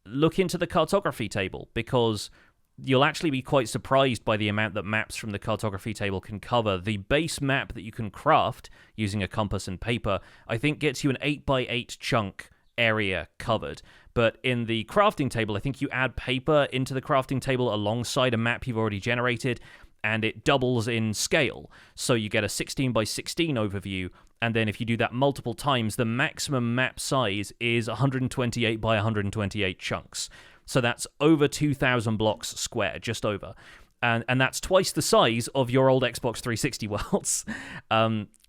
look into the cartography table, because you'll actually be quite surprised by the amount that maps from the cartography table can cover. The base map that you can craft using a compass and paper, I think gets you an 8x8 chunk area covered. But in the crafting table, I think you add paper into the crafting table alongside a map you've already generated, and it doubles in scale. So you get a 16x16 overview, and then if you do that multiple times, the maximum map size is 128 by 128 chunks. So that's over 2,000 blocks square, just over. And that's twice the size of your old Xbox 360 worlds.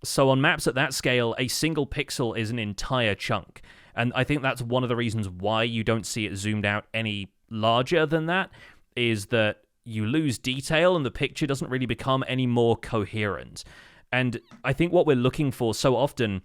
So on maps at that scale, a single pixel is an entire chunk. And I think that's one of the reasons why you don't see it zoomed out any larger than that, is that you lose detail and the picture doesn't really become any more coherent. And I think what we're looking for so often,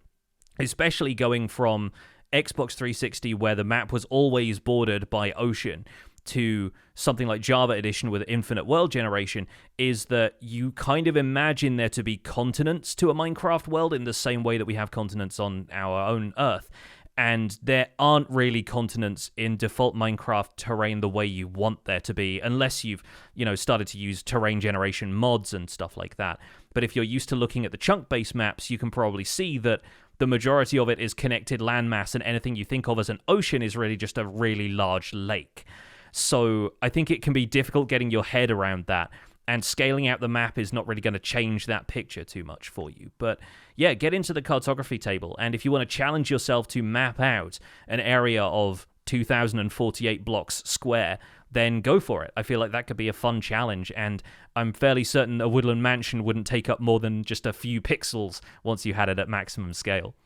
especially going from Xbox 360, where the map was always bordered by ocean, to something like Java Edition with infinite world generation, is that you kind of imagine there to be continents to a Minecraft world in the same way that we have continents on our own Earth. And there aren't really continents in default Minecraft terrain the way you want there to be, unless you've, you know, started to use terrain generation mods and stuff like that. But if you're used to looking at the chunk-based maps, you can probably see that the majority of it is connected landmass, and anything you think of as an ocean is really just a really large lake. So I think it can be difficult getting your head around that, and scaling out the map is not really going to change that picture too much for you. But yeah, get into the cartography table, and if you want to challenge yourself to map out an area of 2,048 blocks square, then go for it. I feel like that could be a fun challenge, and I'm fairly certain a woodland mansion wouldn't take up more than just a few pixels once you had it at maximum scale.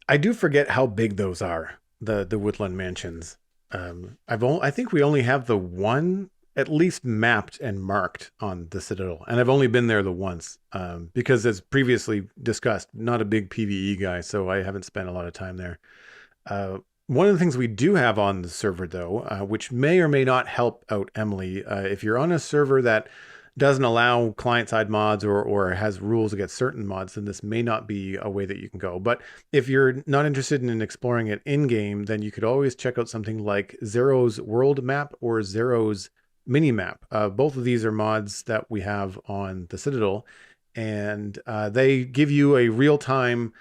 I do forget how big those are, the woodland mansions. I think we only have the one at least mapped and marked on the Citadel. And I've only been there the once because, as previously discussed, not a big PvE guy, so I haven't spent a lot of time there. One of the things we do have on the server, though, which may or may not help out Emily, if you're on a server that doesn't allow client-side mods or has rules against certain mods, then this may not be a way that you can go. But if you're not interested in exploring it in-game, then you could always check out something like Zero's World Map or Zero's Mini Map. Both of these are mods that we have on the Citadel, and they give you a real-time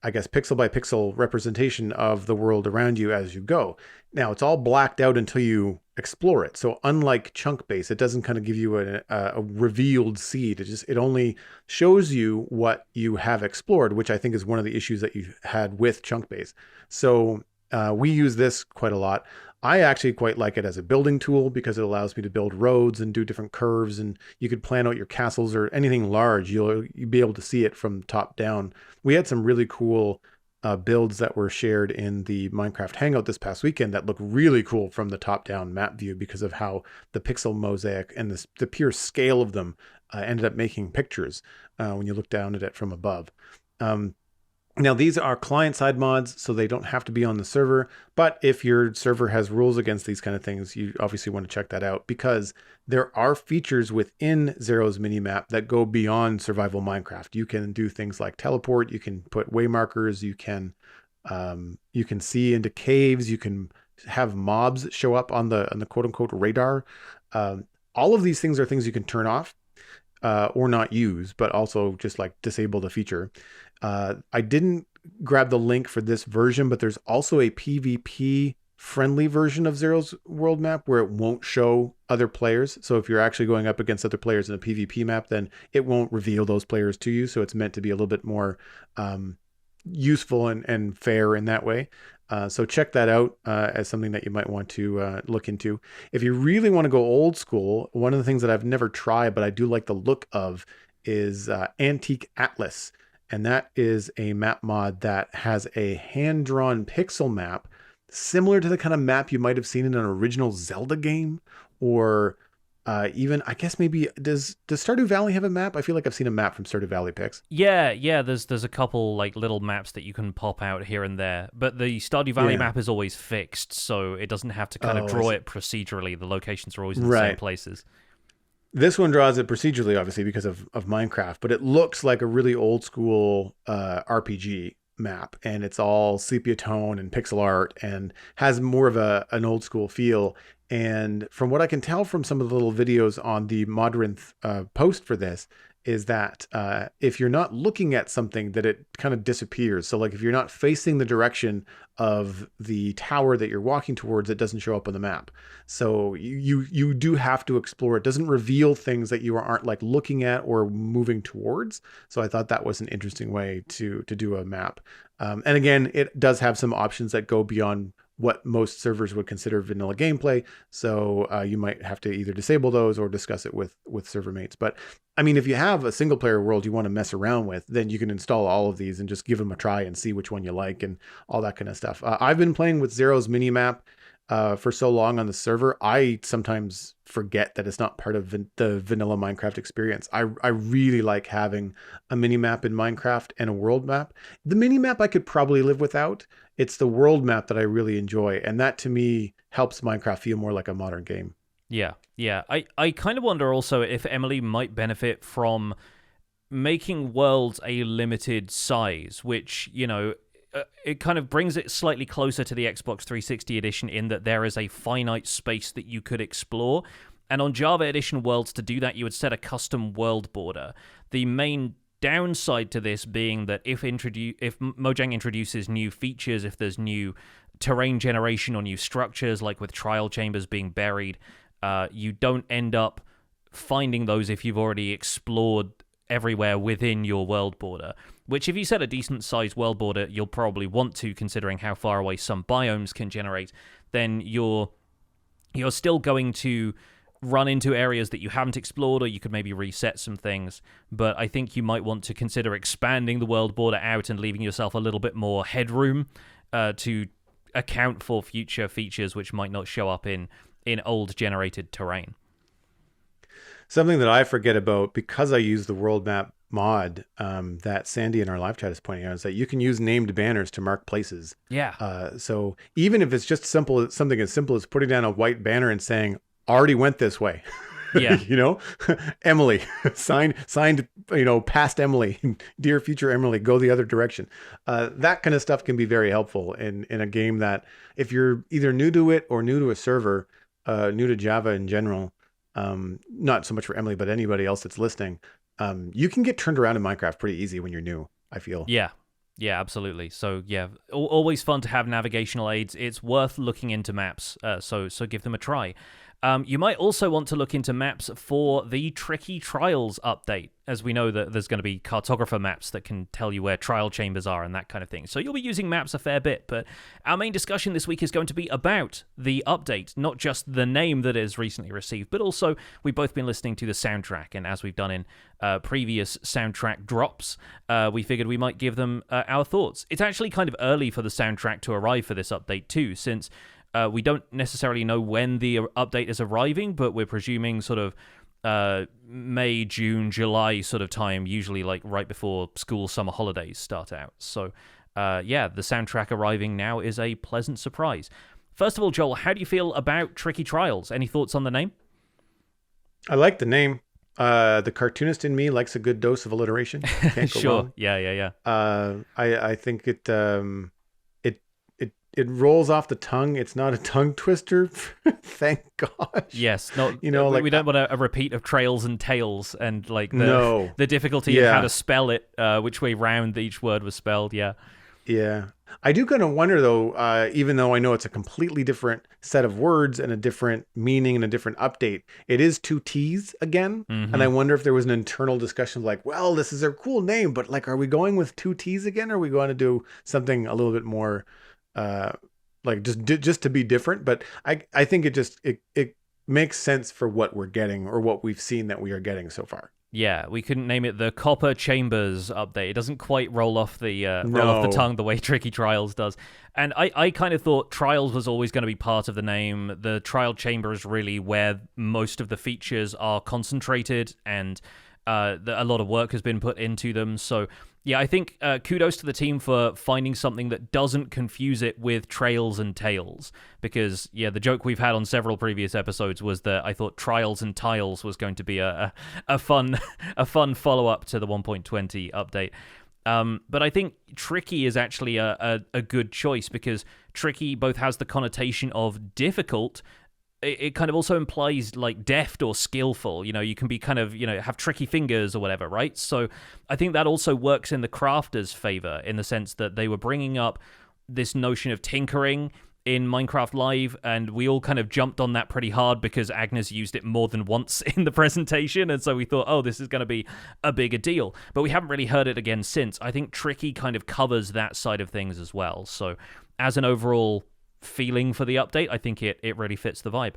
I guess, pixel by pixel representation of the world around you as you go. Now, it's all blacked out until you explore it. So unlike chunk base, it doesn't kind of give you a revealed seed. It only shows you what you have explored, which I think is one of the issues that you had with chunk base. So we use this quite a lot. I actually quite like it as a building tool because it allows me to build roads and do different curves, and you could plan out your castles or anything large. You'll be able to see it from top down. We had some really cool builds that were shared in the Minecraft Hangout this past weekend that look really cool from the top down map view because of how the pixel mosaic and the pure scale of them ended up making pictures when you look down at it from above. Now, these are client-side mods, so they don't have to be on the server. But if your server has rules against these kind of things, you obviously want to check that out because there are features within Zero's minimap that go beyond survival Minecraft. You can do things like teleport. You can put way markers. You can see into caves. You can have mobs show up on the quote-unquote radar. All of these things are things you can turn off or not use, but also just like disable the feature. I didn't grab the link for this version, but there's also a PvP friendly version of Zero's world map where it won't show other players. So if you're actually going up against other players in a PvP map, then it won't reveal those players to you. So it's meant to be a little bit more useful and fair in that way. So check that out as something that you might want to look into. If you really want to go old school, one of the things that I've never tried, but I do like the look of, is Antique Atlas. And that is a map mod that has a hand-drawn pixel map, similar to the kind of map you might have seen in an original Zelda game, or even, I guess maybe, does Stardew Valley have a map? I feel like I've seen a map from Stardew Valley Pix. Yeah, there's a couple like little maps that you can pop out here and there, but the Stardew Valley map is always fixed, so it doesn't have to kind of draw it procedurally. The locations are always in the same places. This one draws it procedurally, obviously, because of Minecraft, but it looks like a really old school RPG map, and it's all sepia tone and pixel art and has more of an old school feel. And from what I can tell from some of the little videos on the Modrinth post for this, is that if you're not looking at something, that it kind of disappears. So like if you're not facing the direction of the tower that you're walking towards, it doesn't show up on the map. So you do have to explore. It doesn't reveal things that you aren't like looking at or moving towards. So I thought that was an interesting way to do a map. And again, it does have some options that go beyond what most servers would consider vanilla gameplay. So you might have to either disable those or discuss it with server mates. But I mean, if you have a single player world you want to mess around with, then you can install all of these and just give them a try and see which one you like and all that kind of stuff. I've been playing with Zero's minimap for so long on the server, I sometimes forget that it's not part of the vanilla Minecraft experience. I really like having a mini map in Minecraft and a world map. The mini map I could probably live without. It's the world map that I really enjoy, and that to me helps Minecraft feel more like a modern game. Yeah. I kind of wonder also if Emily might benefit from making worlds a limited size, which, you know, it kind of brings it slightly closer to the Xbox 360 edition in that there is a finite space that you could explore. And on Java Edition worlds, to do that, you would set a custom world border. The main downside to this being that if Mojang introduces new features, if there's new terrain generation or new structures, like with trial chambers being buried, you don't end up finding those if you've already explored everywhere within your world border, which if you set a decent sized world border, you'll probably want to, considering how far away some biomes can generate, then you're still going to run into areas that you haven't explored, or you could maybe reset some things. But I think you might want to consider expanding the world border out and leaving yourself a little bit more headroom to account for future features which might not show up in in old generated terrain. Something that I forget about because I use the world map mod that Sandy in our live chat is pointing out is that you can use named banners to mark places. Yeah. So even if it's just something as simple as putting down a white banner and saying, already went this way. Yeah. Emily, signed, past Emily, dear future Emily, go the other direction. That kind of stuff can be very helpful in a game that if you're either new to it or new to a server, new to Java in general, not so much for Emily, but anybody else that's listening, you can get turned around in Minecraft pretty easy when you're new, I feel. Yeah. Yeah, absolutely. So yeah, always fun to have navigational aids. It's worth looking into maps, so give them a try. You might also want to look into maps for the Tricky Trials update, as we know that there's going to be cartographer maps that can tell you where trial chambers are and that kind of thing. So you'll be using maps a fair bit, but our main discussion this week is going to be about the update, not just the name that is recently received, but also we've both been listening to the soundtrack, and as we've done in previous soundtrack drops, we figured we might give them our thoughts. It's actually kind of early for the soundtrack to arrive for this update too, since we don't necessarily know when the update is arriving, but we're presuming sort of May, June, July sort of time, usually like right before school summer holidays start out. So yeah, the soundtrack arriving now is a pleasant surprise. First of all, Joel, how do you feel about Tricky Trials? Any thoughts on the name? I like the name. The cartoonist in me likes a good dose of alliteration. Can't go Sure. wrong. Yeah. I think it rolls off the tongue. It's not a tongue twister. Thank gosh. Yes. Not, we don't want a repeat of Trails and Tails and like the difficulty of how to spell it, which way round each word was spelled. Yeah. Yeah. I do kind of wonder though, even though I know it's a completely different set of words and a different meaning and a different update, it is two T's again. Mm-hmm. And I wonder if there was an internal discussion of like, well, this is a cool name, but like, are we going with two T's again? Or are we going to do something a little bit more, like just to be different? But I think it makes sense for what we're getting or what we've seen that we are getting so far. Yeah, we couldn't name it the Copper Chambers update. It doesn't quite roll off the tongue the way Tricky Trials does. And I kind of thought Trials was always going to be part of the name. The Trial Chamber is really where most of the features are concentrated, and a lot of work has been put into them. So yeah, I think kudos to the team for finding something that doesn't confuse it with Trails and Tails. Because, yeah, the joke we've had on several previous episodes was that I thought Trials and Tiles was going to be a fun follow-up to the 1.20 update. But I think Tricky is actually a good choice, because Tricky both has the connotation of difficult. It kind of also implies like deft or skillful. You can be kind of, have tricky fingers or whatever, right? So I think that also works in the crafters' favor, in the sense that they were bringing up this notion of tinkering in Minecraft Live, and we all kind of jumped on that pretty hard because Agnes used it more than once in the presentation, and so we thought, oh, this is going to be a bigger deal. But we haven't really heard it again since. I think Tricky kind of covers that side of things as well. So as an overall feeling for the update, I think it really fits the vibe.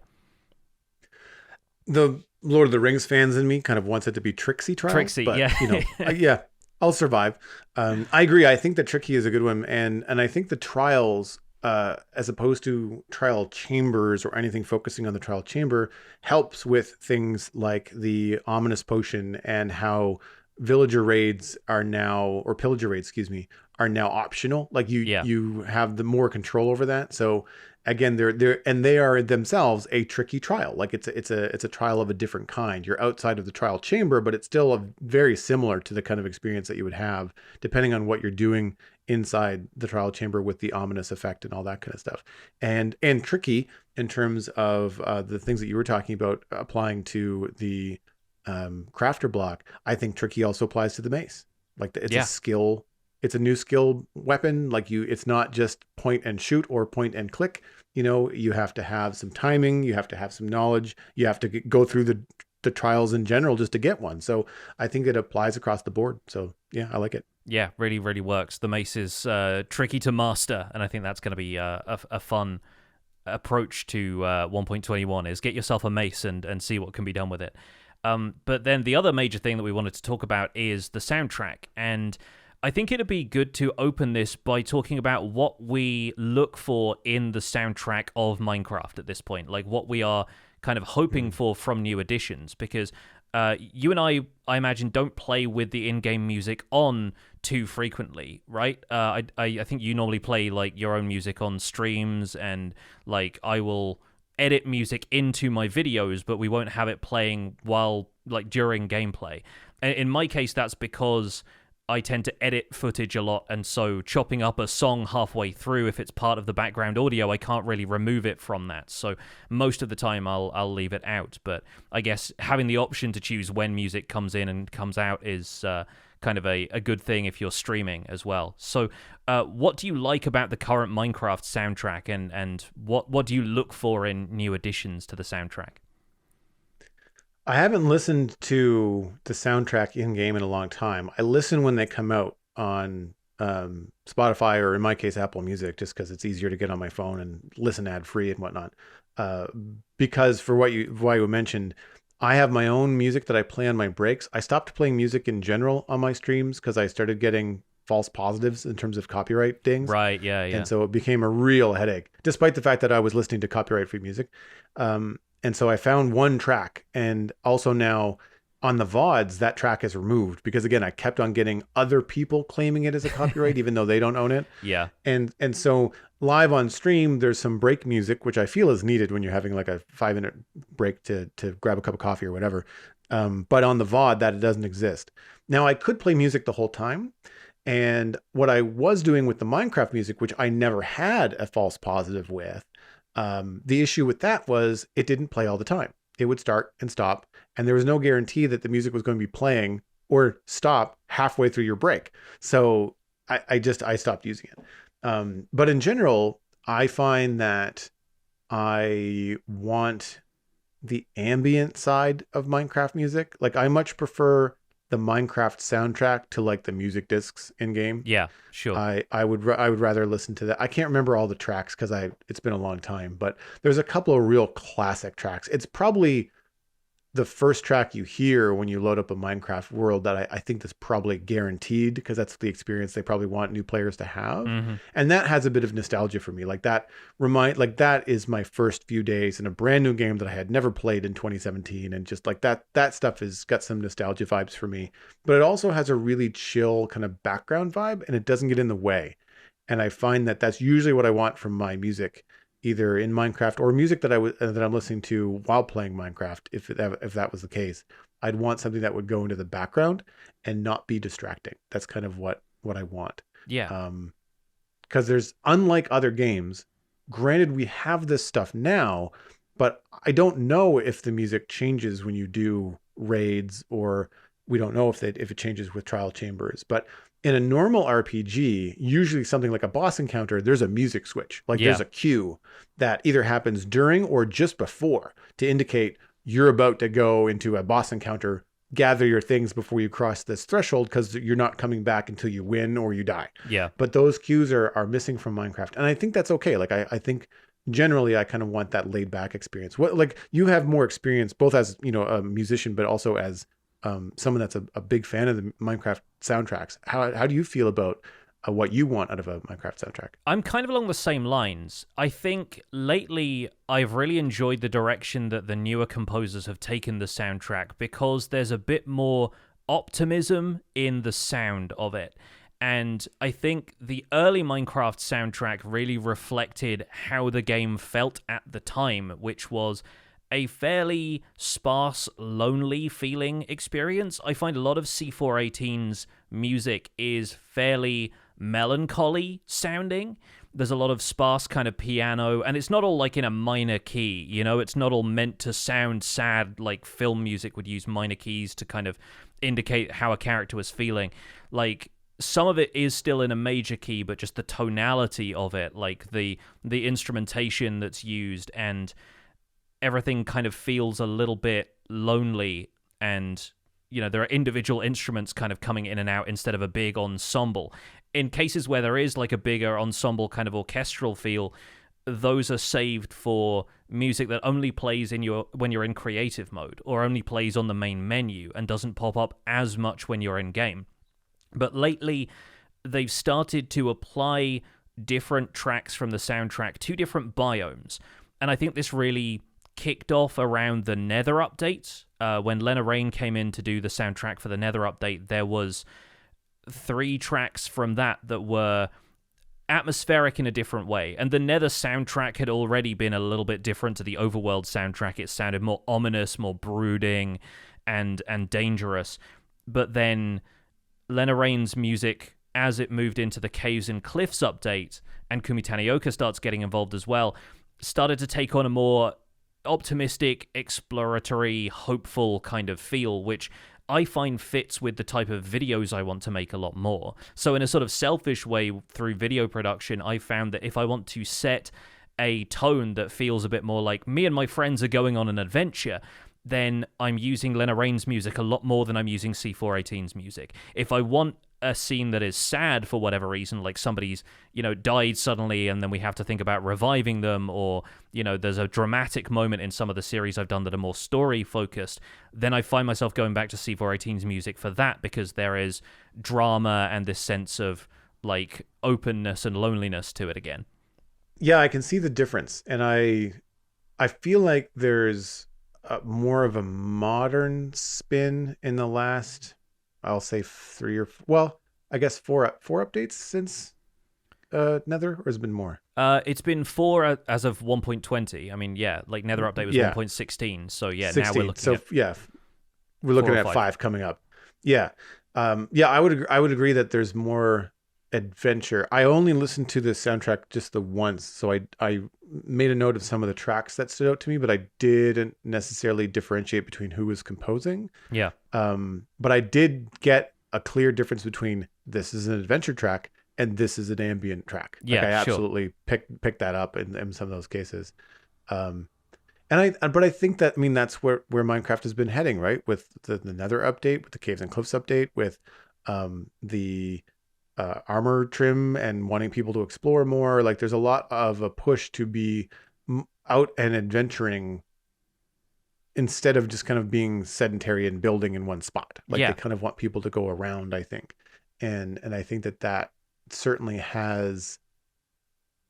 The Lord of the Rings fans in me kind of wants it to be Trixie Trials. Trixie, but, yeah. Yeah, I'll survive. I agree. I think that Tricky is a good one. And I think the Trials, as opposed to Trial Chambers or anything focusing on the Trial Chamber, helps with things like the Ominous Potion and how villager raids are now, or pillager raids, are now optional. Like you have the more control over that. So again, they are themselves a tricky trial. Like it's a trial of a different kind. You're outside of the trial chamber, but it's still very similar to the kind of experience that you would have depending on what you're doing inside the trial chamber with the ominous effect and all that kind of stuff. And tricky in terms of the things that you were talking about applying to the crafter block. I think tricky also applies to the mace. Like it's a skill. It's a new skill weapon. Like it's not just point and shoot or point and click. You have to have some timing. You have to have some knowledge. You have to go through the trials in general just to get one. So I think it applies across the board. So yeah, I like it. Yeah, really, really works. The mace is tricky to master, and I think that's going to be a fun approach to 1.21 is get yourself a mace and see what can be done with it. But then the other major thing that we wanted to talk about is the soundtrack. And I think it'd be good to open this by talking about what we look for in the soundtrack of Minecraft at this point, like what we are kind of hoping for from new additions, because you and I imagine, don't play with the in-game music on too frequently, right? I think you normally play like your own music on streams, and like I will edit music into my videos, but we won't have it playing while like during gameplay. And in my case, that's because I tend to edit footage a lot, and so chopping up a song halfway through, if it's part of the background audio, I can't really remove it from that. So most of the time I'll leave it out. But I guess having the option to choose when music comes in and comes out is kind of a good thing if you're streaming as well. So what do you like about the current Minecraft soundtrack, and what do you look for in new additions to the soundtrack? I haven't listened to the soundtrack in game in a long time. I listen when they come out on Spotify, or in my case, Apple Music, just because it's easier to get on my phone and listen ad free and whatnot. Because for why you mentioned, I have my own music that I play on my breaks. I stopped playing music in general on my streams because I started getting false positives in terms of copyright dings. Right, yeah. And so it became a real headache, despite the fact that I was listening to copyright free music. And so I found one track, and also now on the VODs, that track is removed because, again, I kept on getting other people claiming it as a copyright, even though they don't own it. Yeah. And so live on stream, there's some break music, which I feel is needed when you're having like a 5-minute break to grab a cup of coffee or whatever. But on the VOD, that it doesn't exist. Now, I could play music the whole time. And what I was doing with the Minecraft music, which I never had a false positive with, the issue with that was it didn't play all the time. It would start and stop, and there was no guarantee that the music was going to be playing or stop halfway through your break. So I stopped using it. But in general, I find that I want the ambient side of Minecraft music. Like, I much prefer the Minecraft soundtrack to like the music discs in game. Yeah, sure. I would rather listen to that. I can't remember all the tracks because it's been a long time, but there's a couple of real classic tracks. It's probably the first track you hear when you load up a Minecraft world that I think that's probably guaranteed, because that's the experience they probably want new players to have. Mm-hmm. And that has a bit of nostalgia for me. Like that is my first few days in a brand new game that I had never played in 2017. And just like that stuff has got some nostalgia vibes for me, but it also has a really chill kind of background vibe, and it doesn't get in the way. And I find that that's usually what I want from my music, either in Minecraft or music that I'm listening to while playing Minecraft. If that was the case, I'd want something that would go into the background and not be distracting. That's kind of what I want. Yeah. Because there's, unlike other games, granted we have this stuff now, but I don't know if the music changes when you do raids, or we don't know if it changes with trial chambers. But in a normal RPG, usually something like a boss encounter, there's a music switch. Like there's a cue that either happens during or just before to indicate you're about to go into a boss encounter, gather your things before you cross this threshold, because you're not coming back until you win or you die. Yeah. But those cues are missing from Minecraft. And I think that's okay. Like I think generally I kind of want that laid back experience. Like you have more experience both as, a musician, but also as someone that's a big fan of the Minecraft soundtracks. How do you feel about what you want out of a Minecraft soundtrack? I'm kind of along the same lines. I think lately I've really enjoyed the direction that the newer composers have taken the soundtrack, because there's a bit more optimism in the sound of it. And I think the early Minecraft soundtrack really reflected how the game felt at the time, which was a fairly sparse, lonely feeling experience. I find a lot of C418's music is fairly melancholy sounding. There's a lot of sparse kind of piano, and it's not all like in a minor key, it's not all meant to sound sad like film music would use minor keys to kind of indicate how a character was feeling. Like, some of it is still in a major key, but just the tonality of it, like the instrumentation that's used, and everything kind of feels a little bit lonely, and there are individual instruments kind of coming in and out instead of a big ensemble. In cases where there is like a bigger ensemble kind of orchestral feel, those are saved for music that only plays when you're in creative mode, or only plays on the main menu and doesn't pop up as much when you're in game. But lately, they've started to apply different tracks from the soundtrack to different biomes. And I think this really kicked off around the Nether update. When Lena Raine came in to do the soundtrack for the Nether update, there was 3 tracks from that were atmospheric in a different way. And the Nether soundtrack had already been a little bit different to the Overworld soundtrack. It sounded more ominous, more brooding, and dangerous. But then Lena Raine's music, as it moved into the Caves and Cliffs update, and Kumi Tanioka starts getting involved as well, started to take on a more optimistic, exploratory, hopeful kind of feel, which I find fits with the type of videos I want to make a lot more. So in a sort of selfish way, through video production, I found that if I want to set a tone that feels a bit more like me and my friends are going on an adventure, then I'm using Lena Raine's music a lot more than I'm using C418's music. If I want a scene that is sad for whatever reason, like somebody's, died suddenly and then we have to think about reviving them, or, there's a dramatic moment in some of the series I've done that are more story focused, then I find myself going back to C418's music for that, because there is drama and this sense of like openness and loneliness to it again. Yeah, I can see the difference. And I feel like there's more of a modern spin in the last, I'll say 3 or I guess 4 updates since Nether, or has it been more? It's been 4 as of 1.20. I mean, yeah, like Nether update was 1.16. So yeah, 16. Now we're looking at we're looking at 5 coming up. Yeah. I would agree that there's more adventure. I only listened to the soundtrack just the once, so I made a note of some of the tracks that stood out to me, but I didn't necessarily differentiate between who was composing. Yeah. But I did get a clear difference between this is an adventure track and this is an ambient track. Yeah, I absolutely picked that up in some of those cases. But I think that, that's where Minecraft has been heading, right? With the Nether update, with the Caves and Cliffs update, with the armor trim and wanting people to explore more. Like there's a lot of a push to be out and adventuring instead of just kind of being sedentary and building in one spot. Like they kind of want people to go around, I think. And I think that certainly has,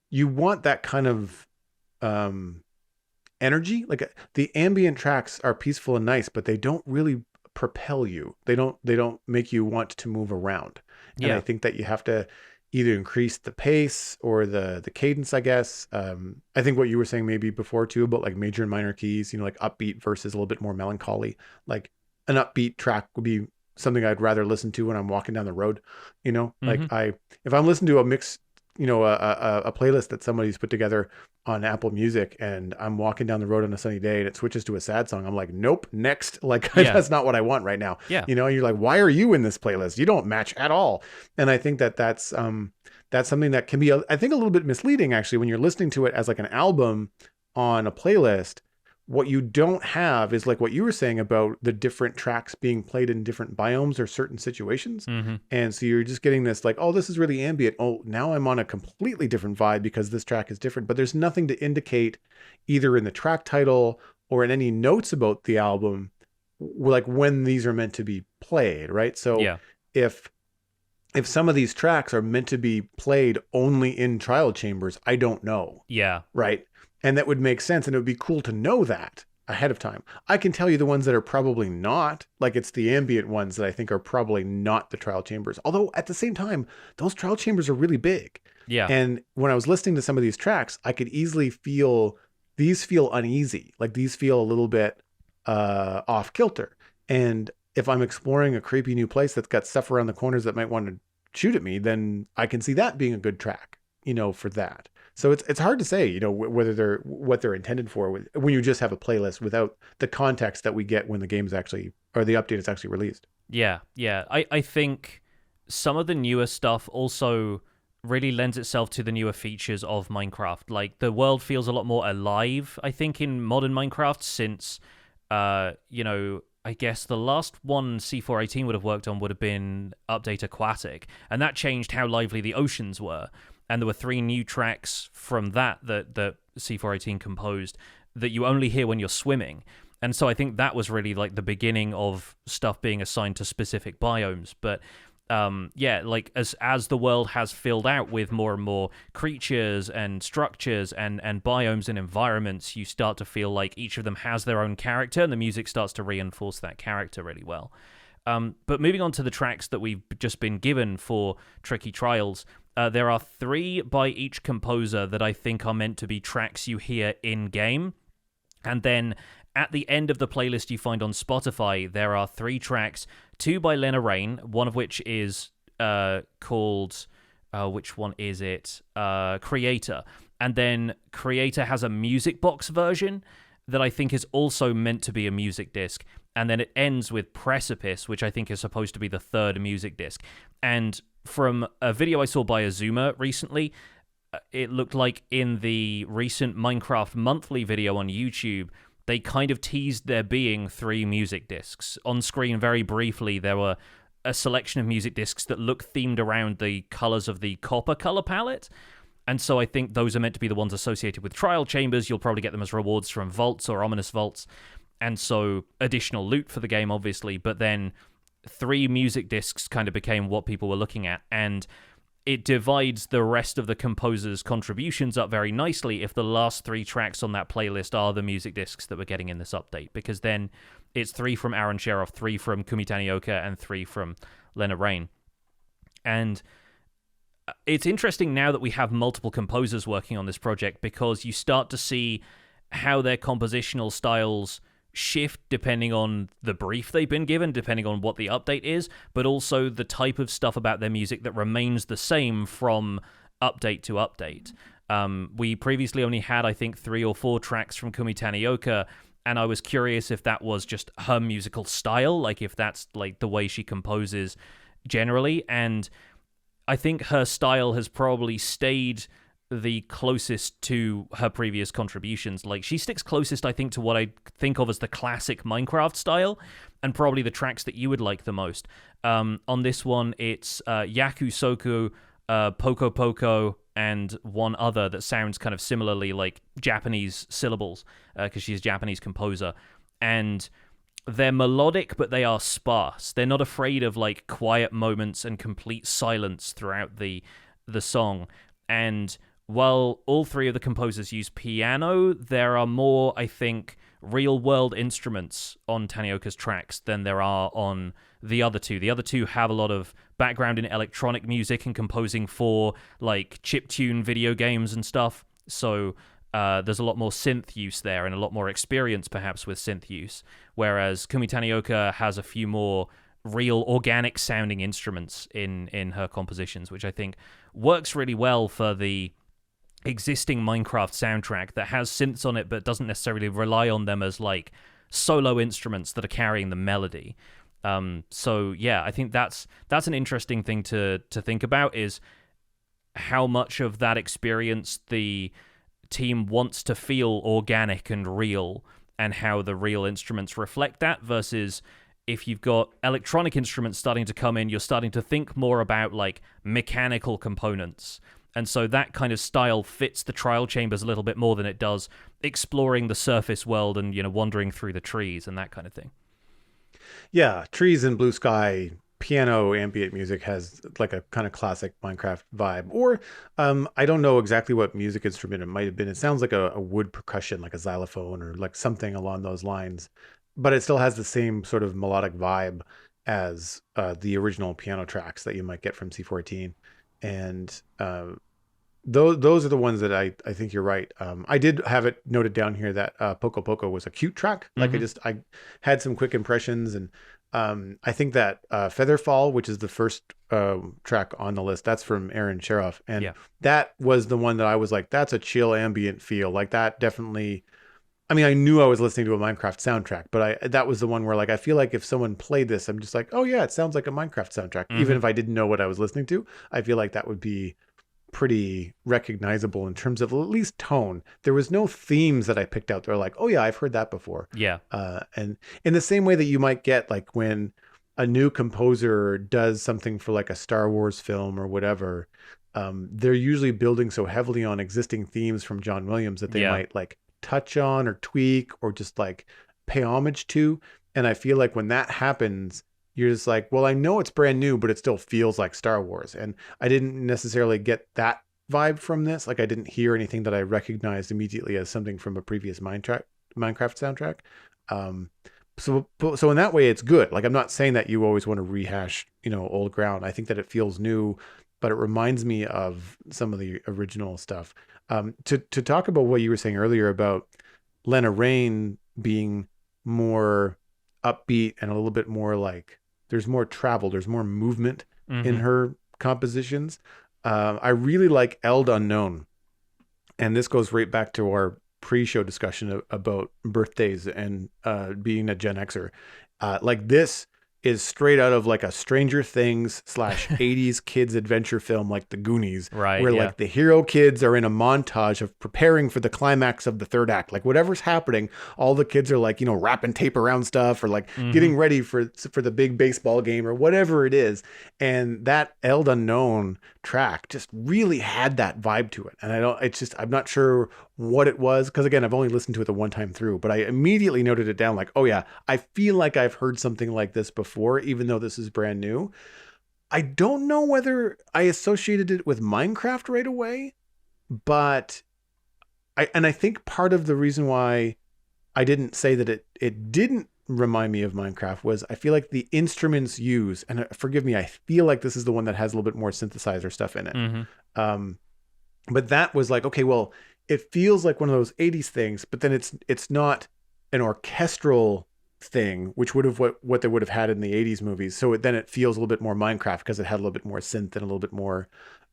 you want that kind of energy. Like the ambient tracks are peaceful and nice, but they don't really propel you. They don't make you want to move around. And I think that you have to either increase the pace or the cadence, I guess. I think what you were saying maybe before too, about like major and minor keys, like upbeat versus a little bit more melancholy. Like an upbeat track would be something I'd rather listen to when I'm walking down the road. Like if I'm listening to a mix, a playlist that somebody's put together on Apple Music, and I'm walking down the road on a sunny day and it switches to a sad song, I'm like, nope, next. Like that's not what I want right now. Yeah. You're like, why are you in this playlist? You don't match at all. And I think that's something that can be, I think, a little bit misleading actually, when you're listening to it as like an album on a playlist. What you don't have is like what you were saying about the different tracks being played in different biomes or certain situations. Mm-hmm. And so you're just getting this like, oh, this is really ambient. Oh, now I'm on a completely different vibe because this track is different. But there's nothing to indicate either in the track title or in any notes about the album, like when these are meant to be played, right? So if some of these tracks are meant to be played only in trial chambers, I don't know. Yeah. Right. And that would make sense. And it would be cool to know that ahead of time. I can tell you the ones that are probably not, like it's the ambient ones that I think are probably not the trial chambers. Although at the same time, those trial chambers are really big. Yeah. And when I was listening to some of these tracks, I could easily feel these feel uneasy. Like these feel a little bit off kilter. And if I'm exploring a creepy new place that's got stuff around the corners that might want to shoot at me, then I can see that being a good track, for that. So it's hard to say, whether what they're intended for when you just have a playlist without the context that we get when the game's actually, or the update is actually released. Yeah. I think some of the newer stuff also really lends itself to the newer features of Minecraft. Like the world feels a lot more alive, I think, in modern Minecraft since, I guess the last one C418 would have worked on would have been Update Aquatic, and that changed how lively the oceans were. And there were 3 new tracks from that C418 composed that you only hear when you're swimming. And so I think that was really like the beginning of stuff being assigned to specific biomes. But yeah, like as the world has filled out with more and more creatures and structures and biomes and environments, you start to feel like each of them has their own character, and the music starts to reinforce that character really well. But moving on to the tracks that we've just been given for Tricky Trials, there are 3 by each composer that I think are meant to be tracks you hear in-game. And then at the end of the playlist you find on Spotify, there are 3 tracks, 2 by Lena Raine, one of which is called... which one is it? Creator. And then Creator has a music box version that I think is also meant to be a music disc. And then it ends with Precipice, which I think is supposed to be the 3rd music disc. And from a video I saw by Azuma recently, it looked like in the recent Minecraft monthly video on YouTube, they kind of teased there being 3 music discs. On screen, very briefly, there were a selection of music discs that look themed around the colors of the copper color palette. And so I think those are meant to be the ones associated with trial chambers. You'll probably get them as rewards from vaults or ominous vaults. And so additional loot for the game, obviously. But then 3 music discs kind of became what people were looking at. And it divides the rest of the composer's contributions up very nicely if the last 3 tracks on that playlist are the music discs that we're getting in this update. Because then it's 3 from Aaron Cherof, 3 from Kumi Tanioka, and 3 from Lena Raine. And it's interesting now that we have multiple composers working on this project, because you start to see how their compositional styles shift depending on the brief they've been given, depending on what the update is, but also the type of stuff about their music that remains the same from update to update. We previously only had, I think, 3 or 4 tracks from Kumi Tanioka, and I was curious if that was just her musical style, like if that's like the way she composes generally. And I think her style has probably stayed the closest to her previous contributions. Like, she sticks closest, I think, to what I think of as the classic Minecraft style, and probably the tracks that you would like the most. On this one, it's Yaku Soku, Poco Poco, and one other that sounds kind of similarly like Japanese syllables, because she's a Japanese composer. And they're melodic, but they are sparse. They're not afraid of like quiet moments and complete silence throughout the song. And while all 3 of the composers use piano, there are more, I think, real-world instruments on Tanioka's tracks than there are on the other 2. The other 2 have a lot of background in electronic music and composing for, like, chiptune video games and stuff. So there's a lot more synth use there and a lot more experience, perhaps, with synth use. Whereas Kumi Tanioka has a few more real organic-sounding instruments in her compositions, which I think works really well for the existing Minecraft soundtrack that has synths on it but doesn't necessarily rely on them as like solo instruments that are carrying the melody. So yeah, I think that's an interesting thing to think about, is how much of that experience the team wants to feel organic and real, and how the real instruments reflect that, versus if you've got electronic instruments starting to come in, you're starting to think more about like mechanical components. And so that kind of style fits the trial chambers a little bit more than it does exploring the surface world and, you know, wandering through the trees and that kind of thing. Yeah, trees and blue sky, piano ambient music has like a kind of classic Minecraft vibe. Or I don't know exactly what music instrument it might have been. It sounds like a wood percussion, like a xylophone or like something along those lines. But it still has the same sort of melodic vibe as the original piano tracks that you might get from C14. And those are the ones that I think you're right. I did have it noted down here that Poco Poco was a cute track. Like I had some quick impressions, and I think that Featherfall, which is the first track on the list, that's from Aaron Cherof, and that was the one that I was like, that's a chill ambient feel. Like that definitely. I mean, I knew I was listening to a Minecraft soundtrack, but that was the one where like I feel like if someone played this, I'm just like, oh yeah, it sounds like a Minecraft soundtrack. Even if I didn't know what I was listening to, I feel like that would be pretty recognizable in terms of at least tone. There was no themes that I picked out. They're like, oh yeah, I've heard that before. Yeah. And in the same way that you might get like when a new composer does something for like a Star Wars film or whatever, they're usually building so heavily on existing themes from John Williams that they might like touch on or tweak or just like pay homage to. And I feel like when that happens, you're just like, well, I know it's brand new, but it still feels like Star Wars. And I didn't necessarily get that vibe from this. Like I didn't hear anything that I recognized immediately as something from a previous Minecraft soundtrack. Um, so in that way, it's good. Like I'm not saying that you always want to rehash, old ground. I think that it feels new, but it reminds me of some of the original stuff. To talk about what you were saying earlier about Lena Raine being more upbeat and a little bit more like there's more travel, there's more movement in her compositions. I really like Eld Unknown, and this goes right back to our pre-show discussion about birthdays and being a Gen Xer. Like this is straight out of like a Stranger Things / 80s kids adventure film like The Goonies, right? Where yeah. like the hero kids are in a montage of preparing for the climax of the third act. Like whatever's happening, all the kids are like, wrapping tape around stuff or like getting ready for the big baseball game or whatever it is. And that Eld Unknown track just really had that vibe to it. And I'm not sure what it was, because again, I've only listened to it the one time through, but I immediately noted it down like, oh yeah, I feel like I've heard something like this before, even though this is brand new. I don't know whether I associated it with Minecraft right away, but I think part of the reason why I didn't say that it didn't remind me of Minecraft was I feel like the instruments used, and forgive me, I feel like this is the one that has a little bit more synthesizer stuff in it. But that was like, okay, well, it feels like one of those 80s things, but then it's not an orchestral thing, which would have what they would have had in the 80s movies. So then it feels a little bit more Minecraft because it had a little bit more synth and a little bit more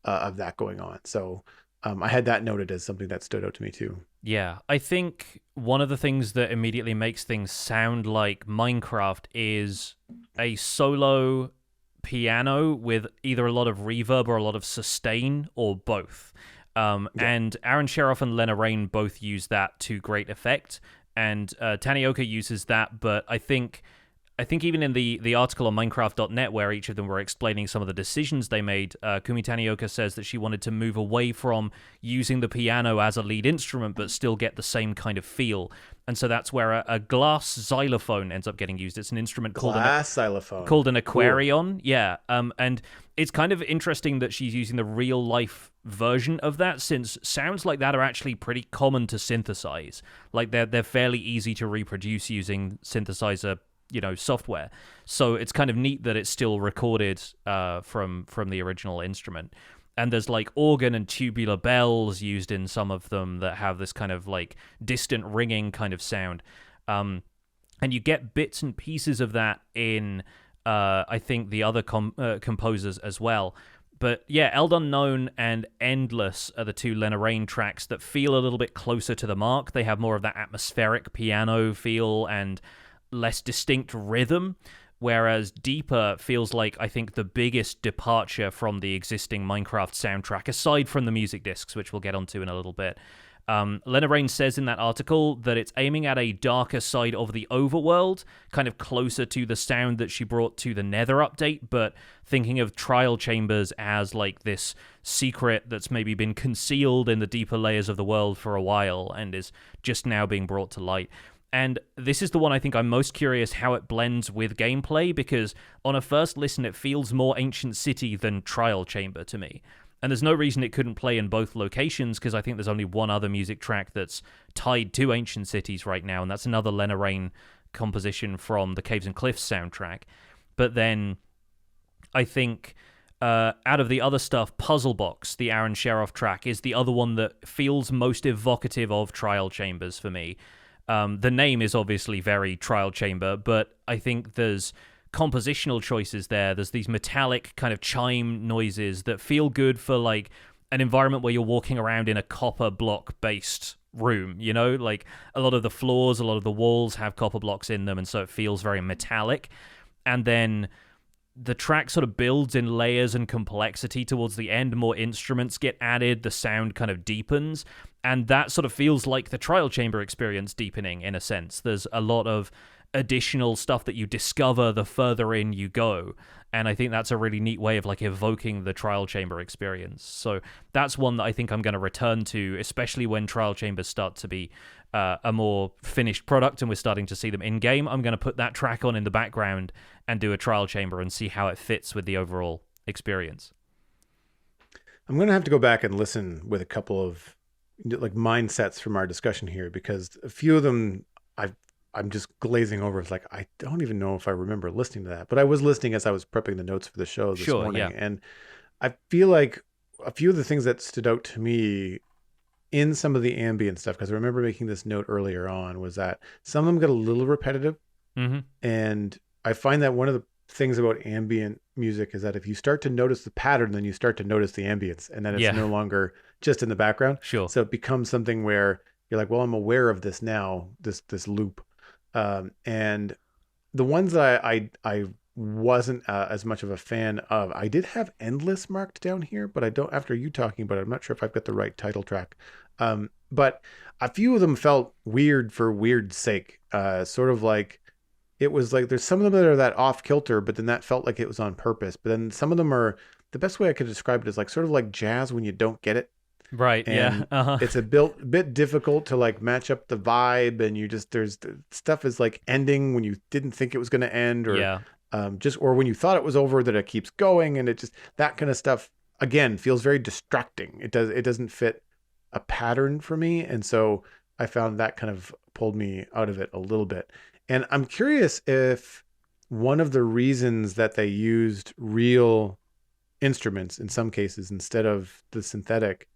of that going on. So I had that noted as something that stood out to me too. Yeah, I think one of the things that immediately makes things sound like Minecraft is a solo piano with either a lot of reverb or a lot of sustain or both. And Aaron Cherof and Lena Raine both use that to great effect, and Tanioka uses that, but I think even in the article on Minecraft.net where each of them were explaining some of the decisions they made, Kumi Tanioka says that she wanted to move away from using the piano as a lead instrument but still get the same kind of feel. And so that's where a glass xylophone ends up getting used. It's an instrument called an aquarion. Cool. Yeah. And it's kind of interesting that she's using the real life version of that, since sounds like that are actually pretty common to synthesize. Like they're fairly easy to reproduce using synthesizer software. So it's kind of neat that it's still recorded from the original instrument. And there's like organ and tubular bells used in some of them that have this kind of like distant ringing kind of sound. And you get bits and pieces of that in I think the other composers as well. But yeah, Eld Unknown and Endless are the two Lena Raine tracks that feel a little bit closer to the mark. They have more of that atmospheric piano feel and less distinct rhythm, whereas Deeper feels like, I think, the biggest departure from the existing Minecraft soundtrack, aside from the music discs, which we'll get onto in a little bit. Lena Raine says in that article that it's aiming at a darker side of the overworld, kind of closer to the sound that she brought to the Nether update, but thinking of trial chambers as like this secret that's maybe been concealed in the deeper layers of the world for a while and is just now being brought to light. And this is the one I think I'm most curious how it blends with gameplay, because on a first listen it feels more Ancient City than Trial Chamber to me. And there's no reason it couldn't play in both locations, because I think there's only one other music track that's tied to Ancient Cities right now, and that's another Lena Raine composition from the Caves and Cliffs soundtrack. But then I think out of the other stuff, Puzzle Box, the Aaron Cherof track, is the other one that feels most evocative of Trial Chambers for me. The name is obviously very Trial Chamber, but I think there's compositional choices there. There's these metallic kind of chime noises that feel good for like an environment where you're walking around in a copper block based room, like a lot of the floors, a lot of the walls have copper blocks in them, and so it feels very metallic. And then the track sort of builds in layers and complexity towards the end. More instruments get added, the sound kind of deepens, and that sort of feels like the Trial Chamber experience deepening in a sense. There's a lot of additional stuff that you discover the further in you go. And I think that's a really neat way of like evoking the trial chamber experience. So that's one that I think I'm going to return to, especially when trial chambers start to be a more finished product and we're starting to see them in game. I'm going to put that track on in the background and do a trial chamber and see how it fits with the overall experience. I'm going to have to go back and listen with a couple of like mindsets from our discussion here, because a few of them I'm just glazing over. It's like, I don't even know if I remember listening to that, but I was listening as I was prepping the notes for the show this morning. Yeah. And I feel like a few of the things that stood out to me in some of the ambient stuff, because I remember making this note earlier on, was that some of them got a little repetitive. Mm-hmm. And I find that one of the things about ambient music is that if you start to notice the pattern, then you start to notice the ambience, and then it's no longer just in the background. Sure. So it becomes something where you're like, well, I'm aware of this now, this loop. And the ones that I wasn't as much of a fan of, I did have Endless marked down here, but I don't, after you talking about it, I'm not sure if I've got the right title track. But a few of them felt weird for weird's sake. Sort of like, it was like, there's some of them that are that off kilter, but then that felt like it was on purpose. But then some of them are, the best way I could describe it is like sort of like jazz when you don't get it. Right. And it's a bit difficult to like match up the vibe, and there's stuff is like ending when you didn't think it was going to end, or or when you thought it was over, that it keeps going, and it just, that kind of stuff again feels very distracting. It doesn't fit a pattern for me, and so I found that kind of pulled me out of it a little bit. And I'm curious if one of the reasons that they used real instruments in some cases instead of the synthetic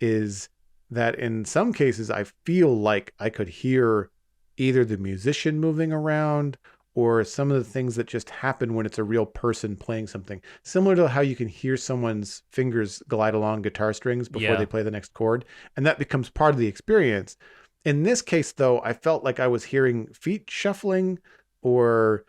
is that in some cases I feel like I could hear either the musician moving around or some of the things that just happen when it's a real person playing something, similar to how you can hear someone's fingers glide along guitar strings before they play the next chord, and that becomes part of the experience. In this case though, I felt like I was hearing feet shuffling or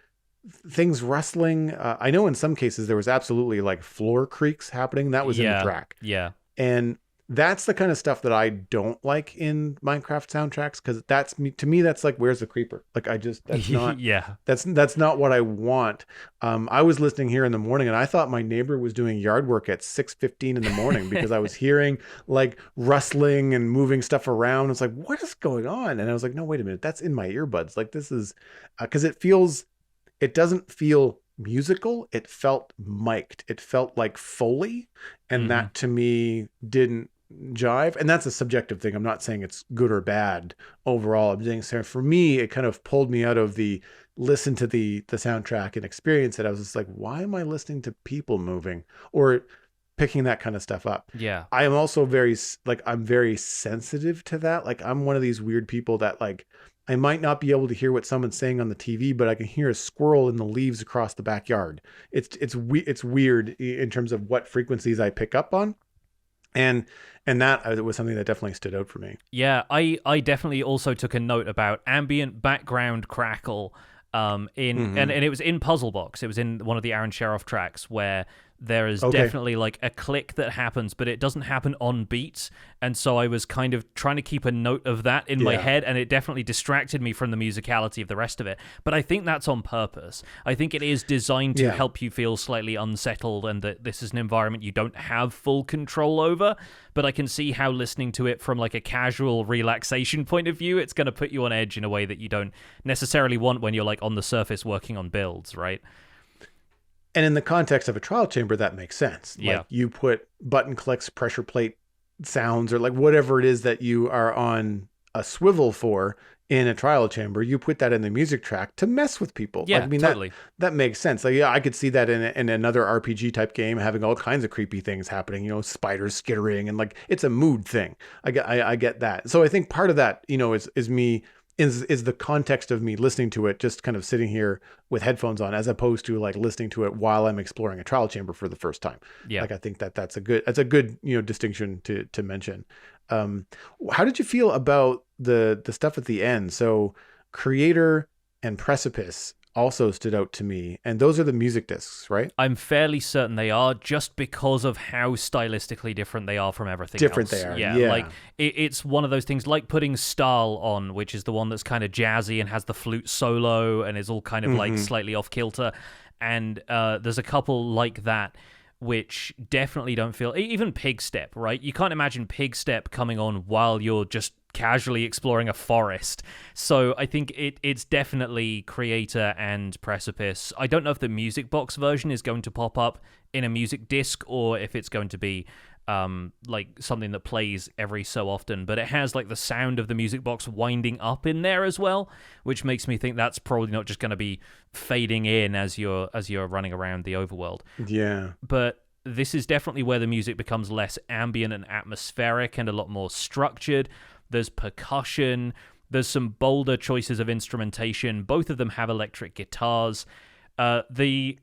things rustling. I know in some cases there was absolutely like floor creaks happening. That was in the track. Yeah. And that's the kind of stuff that I don't like in Minecraft soundtracks, because that's to me that's like, where's the creeper? Like that's not that's not what I want. I was listening here in the morning and I thought my neighbor was doing yard work at 6:15 in the morning because I was hearing like rustling and moving stuff around. It's like, what is going on? And I was like, no, wait a minute, that's in my earbuds. Like, this is because it doesn't feel musical. It felt mic'd. It felt like Foley, and that to me didn't jive. And that's a subjective thing. I'm not saying it's good or bad overall. I'm saying for me, it kind of pulled me out of the listen to the soundtrack and experience it. I was just like, why am I listening to people moving or picking that kind of stuff up? Yeah. I am also I'm very sensitive to that. Like, I'm one of these weird people that like, I might not be able to hear what someone's saying on the TV, but I can hear a squirrel in the leaves across the backyard. It's weird in terms of what frequencies I pick up on. And that was something that definitely stood out for me. Yeah, I definitely also took a note about ambient background crackle and it was in Puzzle Box. It was in one of the Aaron Cherof tracks where there is definitely like a click that happens, but it doesn't happen on beat. And so I was kind of trying to keep a note of that in my head, and it definitely distracted me from the musicality of the rest of it. But I think that's on purpose. I think it is designed to help you feel slightly unsettled, and that this is an environment you don't have full control over. But I can see how listening to it from like a casual relaxation point of view, it's going to put you on edge in a way that you don't necessarily want when you're like on the surface working on builds, right? And in the context of a trial chamber, that makes sense. Like, you put button clicks, pressure plate sounds, or like whatever it is that you are on a swivel for in a trial chamber, you put that in the music track to mess with people. Yeah, like, I mean, totally. That makes sense. Like, yeah, I could see that in another RPG type game, having all kinds of creepy things happening, spiders skittering, and like, it's a mood thing. I get that. So I think part of that, is the context of me listening to it, just kind of sitting here with headphones on, as opposed to like listening to it while I'm exploring a trial chamber for the first time. Yeah. Like, I think that's a good, distinction to mention. How did you feel about the stuff at the end? So Creator and Precipice also stood out to me, and those are the music discs, right? I'm fairly certain they are, just because of how stylistically different they are from everything Different else. they are, Yeah, yeah. like it's one of those things, like putting Stahl on, which is the one that's kind of jazzy and has the flute solo and is all kind of like slightly off kilter. And there's a couple like that which definitely don't feel, even Pig Step, right? You can't imagine Pig Step coming on while you're just casually exploring a forest. So I think it's definitely Creator and Precipice. I don't know if the music box version is going to pop up in a music disc or if it's going to be like something that plays every so often, but it has like the sound of the music box winding up in there as well, which makes me think that's probably not just going to be fading in as you're running around the overworld. Yeah. But this is definitely where the music becomes less ambient and atmospheric and a lot more structured. There's percussion. There's some bolder choices of instrumentation. Both of them have electric guitars. The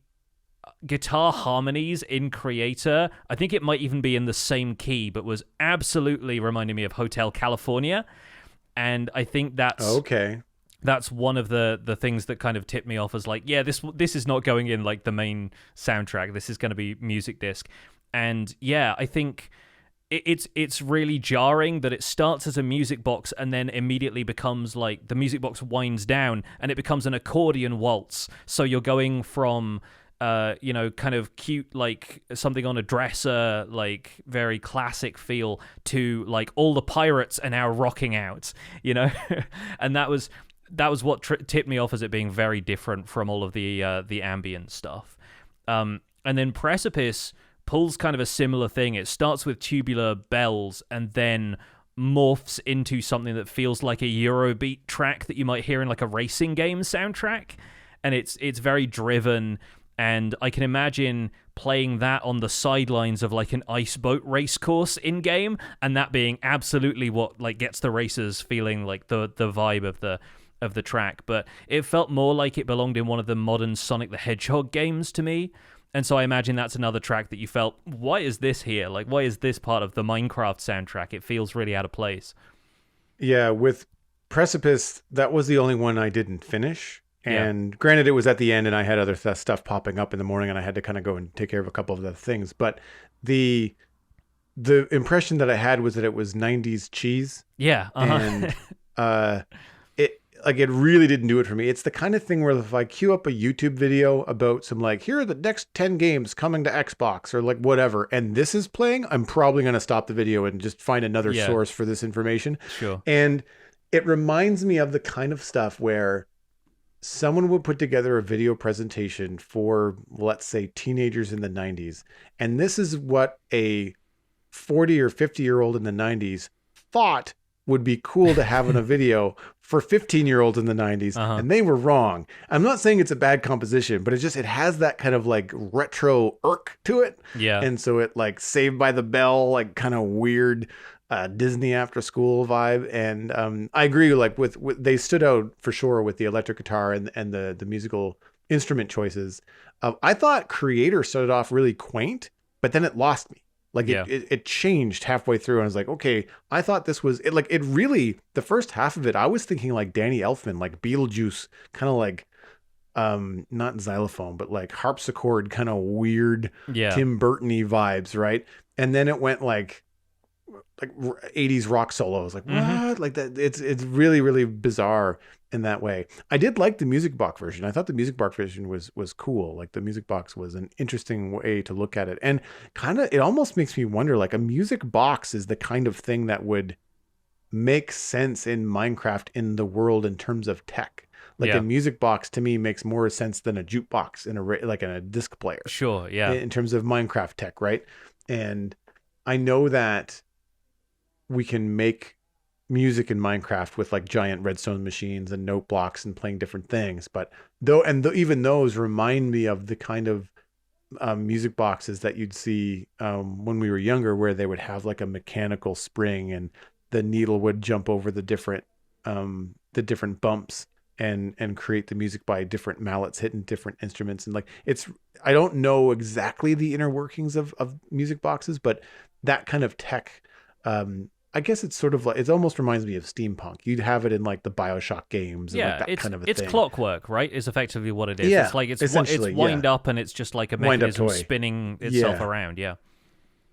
guitar harmonies in Creator, I think it might even be in the same key, but was absolutely reminding me of Hotel California. And I think that's one of the things that kind of tipped me off as like, yeah, this is not going in like the main soundtrack. This is going to be music disc. And yeah, I think it's really jarring that it starts as a music box and then immediately becomes like the music box winds down and it becomes an accordion waltz. So you're going from kind of cute, like something on a dresser, like very classic feel, to like all the pirates are now rocking out, and that was what tipped me off as it being very different from all of the ambient stuff. And then Precipice pulls kind of a similar thing. It starts with tubular bells and then morphs into something that feels like a Eurobeat track that you might hear in like a racing game soundtrack, and it's very driven. And I can imagine playing that on the sidelines of like an ice boat race course in game, and that being absolutely what like gets the racers feeling like the vibe of the track. But it felt more like it belonged in one of the modern Sonic the Hedgehog games to me. And so I imagine that's another track that you felt, why is this here? Like, why is this part of the Minecraft soundtrack? It feels really out of place. Yeah, with Precipice, that was the only one I didn't finish. And granted, it was at the end and I had other stuff popping up in the morning and I had to kind of go and take care of a couple of other things. But the impression that I had was that it was 90s cheese. Yeah. And it really didn't do it for me. It's the kind of thing where if I queue up a YouTube video about some like, here are the next 10 games coming to Xbox or like whatever, and this is playing, I'm probably going to stop the video and just find another source for this information. Sure. And it reminds me of the kind of stuff where someone would put together a video presentation for, let's say, teenagers in the 90s. And this is what a 40 or 50-year-old in the 90s thought would be cool to have in a video for 15-year-olds in the 90s. And they were wrong. I'm not saying it's a bad composition, but it has that kind of like retro irk to it. Yeah. And so it like Saved by the Bell, like kind of weird Disney after school vibe. And I agree, like with they stood out for sure with the electric guitar and the musical instrument choices. I thought Creator started off really quaint, but then it lost me. Like it changed halfway through, and I was like, okay, I thought this was it. Like it really, the first half of it, I was thinking like Danny Elfman, like Beetlejuice, kind of like not xylophone, but like harpsichord, kind of weird, Tim Burton-y vibes, right? And then it went like 80s rock solos, like what? Like that. It's really, really bizarre in that way. I did like the music box version. I thought the music box version was cool. Like the music box was an interesting way to look at it, and kind of it almost makes me wonder, like a music box is the kind of thing that would make sense in Minecraft in the world in terms of tech. Like a music box to me makes more sense than a jukebox in a disc player. Sure, yeah. In terms of Minecraft tech, right? And I know that we can make music in Minecraft with like giant redstone machines and note blocks and playing different things. But even those remind me of the kind of music boxes that you'd see when we were younger, where they would have like a mechanical spring and the needle would jump over the different bumps and create the music by different mallets hitting different instruments. And like, I don't know exactly the inner workings of music boxes, but that kind of tech I guess it's sort of like, it almost reminds me of steampunk. You'd have it in like the BioShock games and like that kind of a it's thing. clockwork, right? Is effectively what it is. Yeah, It's like it's essentially, wind up and it's just like a mechanism toy. spinning itself around. Yeah.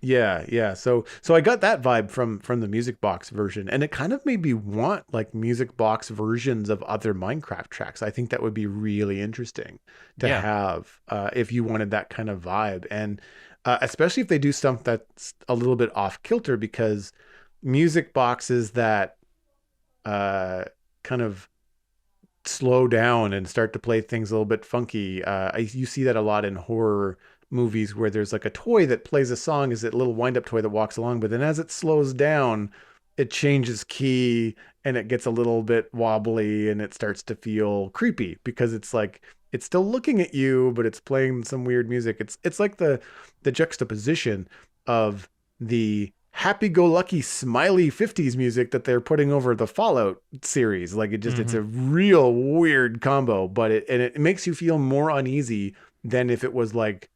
Yeah. So I got that vibe from the music box version, and it kind of made me want like music box versions of other Minecraft tracks. I think that would be really interesting to have if you wanted that kind of vibe, and especially if they do stuff that's a little bit off kilter, because music boxes that kind of slow down and start to play things a little bit funky. You see that a lot in horror movies where there's like a toy that plays a song, is a little wind-up toy that walks along, but then as it slows down, it changes key and it gets a little bit wobbly and it starts to feel creepy because it's like it's still looking at you, but it's playing some weird music. It's like the juxtaposition of the happy-go-lucky smiley 50s music that they're putting over the Fallout series. Like it's a real weird combo, but it makes you feel more uneasy than if it was like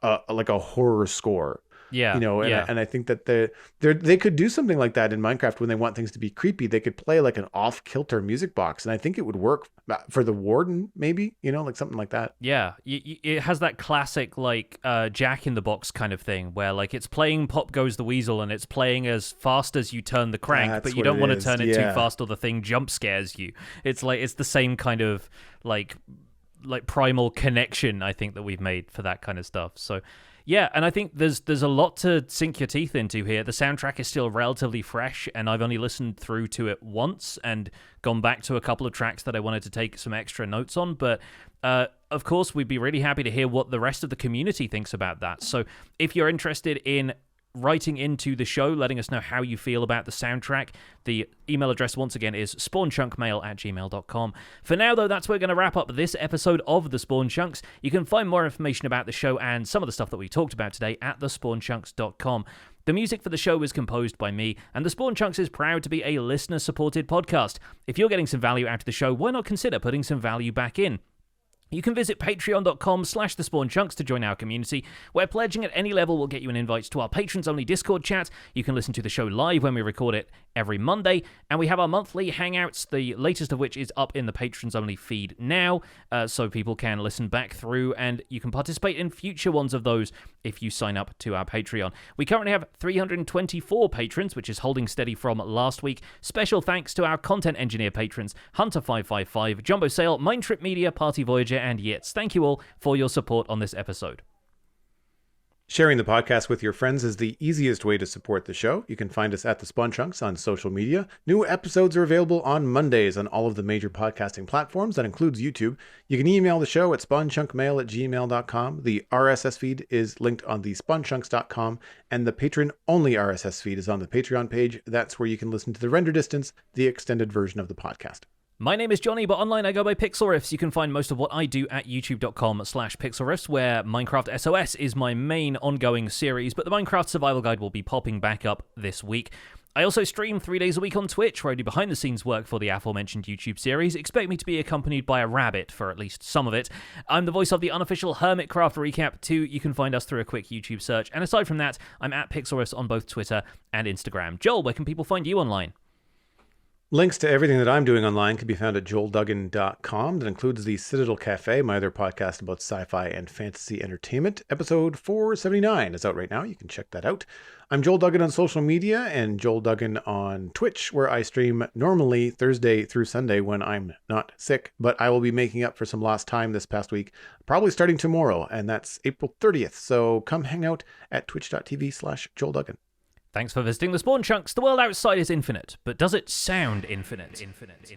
a horror score. Yeah, and I think that they could do something like that in Minecraft when they want things to be creepy. They could play like an off-kilter music box, and I think it would work for the warden, maybe, like something like that. Yeah, it has that classic like Jack in the Box kind of thing where like it's playing Pop Goes the Weasel and it's playing as fast as you turn the crank, but you don't want to turn it too fast or the thing jump scares you. It's like it's the same kind of like primal connection, I think, that we've made for that kind of stuff. So yeah, and I think there's a lot to sink your teeth into here. The soundtrack is still relatively fresh, and I've only listened through to it once and gone back to a couple of tracks that I wanted to take some extra notes on. But of course, we'd be really happy to hear what the rest of the community thinks about that. So if you're interested in writing into the show, letting us know how you feel about the soundtrack, the email address once again is spawnchunkmail@gmail.com. For now, though, that's where we're going to wrap up this episode of the Spawn Chunks. You can find more information about the show and some of the stuff that we talked about today at thespawnchunks.com. The music for the show was composed by me, and the Spawn Chunks is proud to be a listener-supported podcast. If you're getting some value out of the show, why not consider putting some value back in? You can visit patreon.com/thespawnchunks to join our community, where pledging at any level will get you an invite to our patrons-only Discord chat. You can listen to the show live when we record it every Monday, and we have our monthly hangouts, the latest of which is up in the patrons-only feed now, so people can listen back through, and you can participate in future ones of those if you sign up to our Patreon. We currently have 324 patrons, which is holding steady from last week. Special thanks to our content engineer patrons, Hunter555, Jumbo Sale, Mindtrip Media, Party Voyager, and Yitz. Thank you all for your support on this episode. Sharing the podcast with your friends is the easiest way to support the show. You can find us at The Spawn Chunks on social media. New episodes are available on Mondays on all of the major podcasting platforms. That includes YouTube. You can email the show at spawnchunkmail@gmail.com. The RSS feed is linked on the spawnchunks.com, and the patron-only RSS feed is on the Patreon page. That's where you can listen to the render distance, the extended version of the podcast. My name is Jonny, but online I go by PixelRiffs. You can find most of what I do at youtube.com/PixelRiffs, where Minecraft SOS is my main ongoing series, but the Minecraft Survival Guide will be popping back up this week. I also stream 3 days a week on Twitch, where I do behind-the-scenes work for the aforementioned YouTube series. Expect me to be accompanied by a rabbit for at least some of it. I'm the voice of the unofficial Hermitcraft recap too. You can find us through a quick YouTube search. And aside from that, I'm at PixelRiffs on both Twitter and Instagram. Joel, where can people find you online? Links to everything that I'm doing online can be found at joelduggan.com. That includes the Citadel Cafe, my other podcast about sci-fi and fantasy entertainment. Episode 479 is out right now. You can check that out. I'm Joel Duggan on social media and Joel Duggan on Twitch, where I stream normally Thursday through Sunday when I'm not sick, but I will be making up for some lost time this past week, probably starting tomorrow, and that's April 30th. So come hang out at twitch.tv/Joel Duggan. Thanks for visiting the Spawn Chunks. The world outside is infinite, but does it sound infinite? Infinite.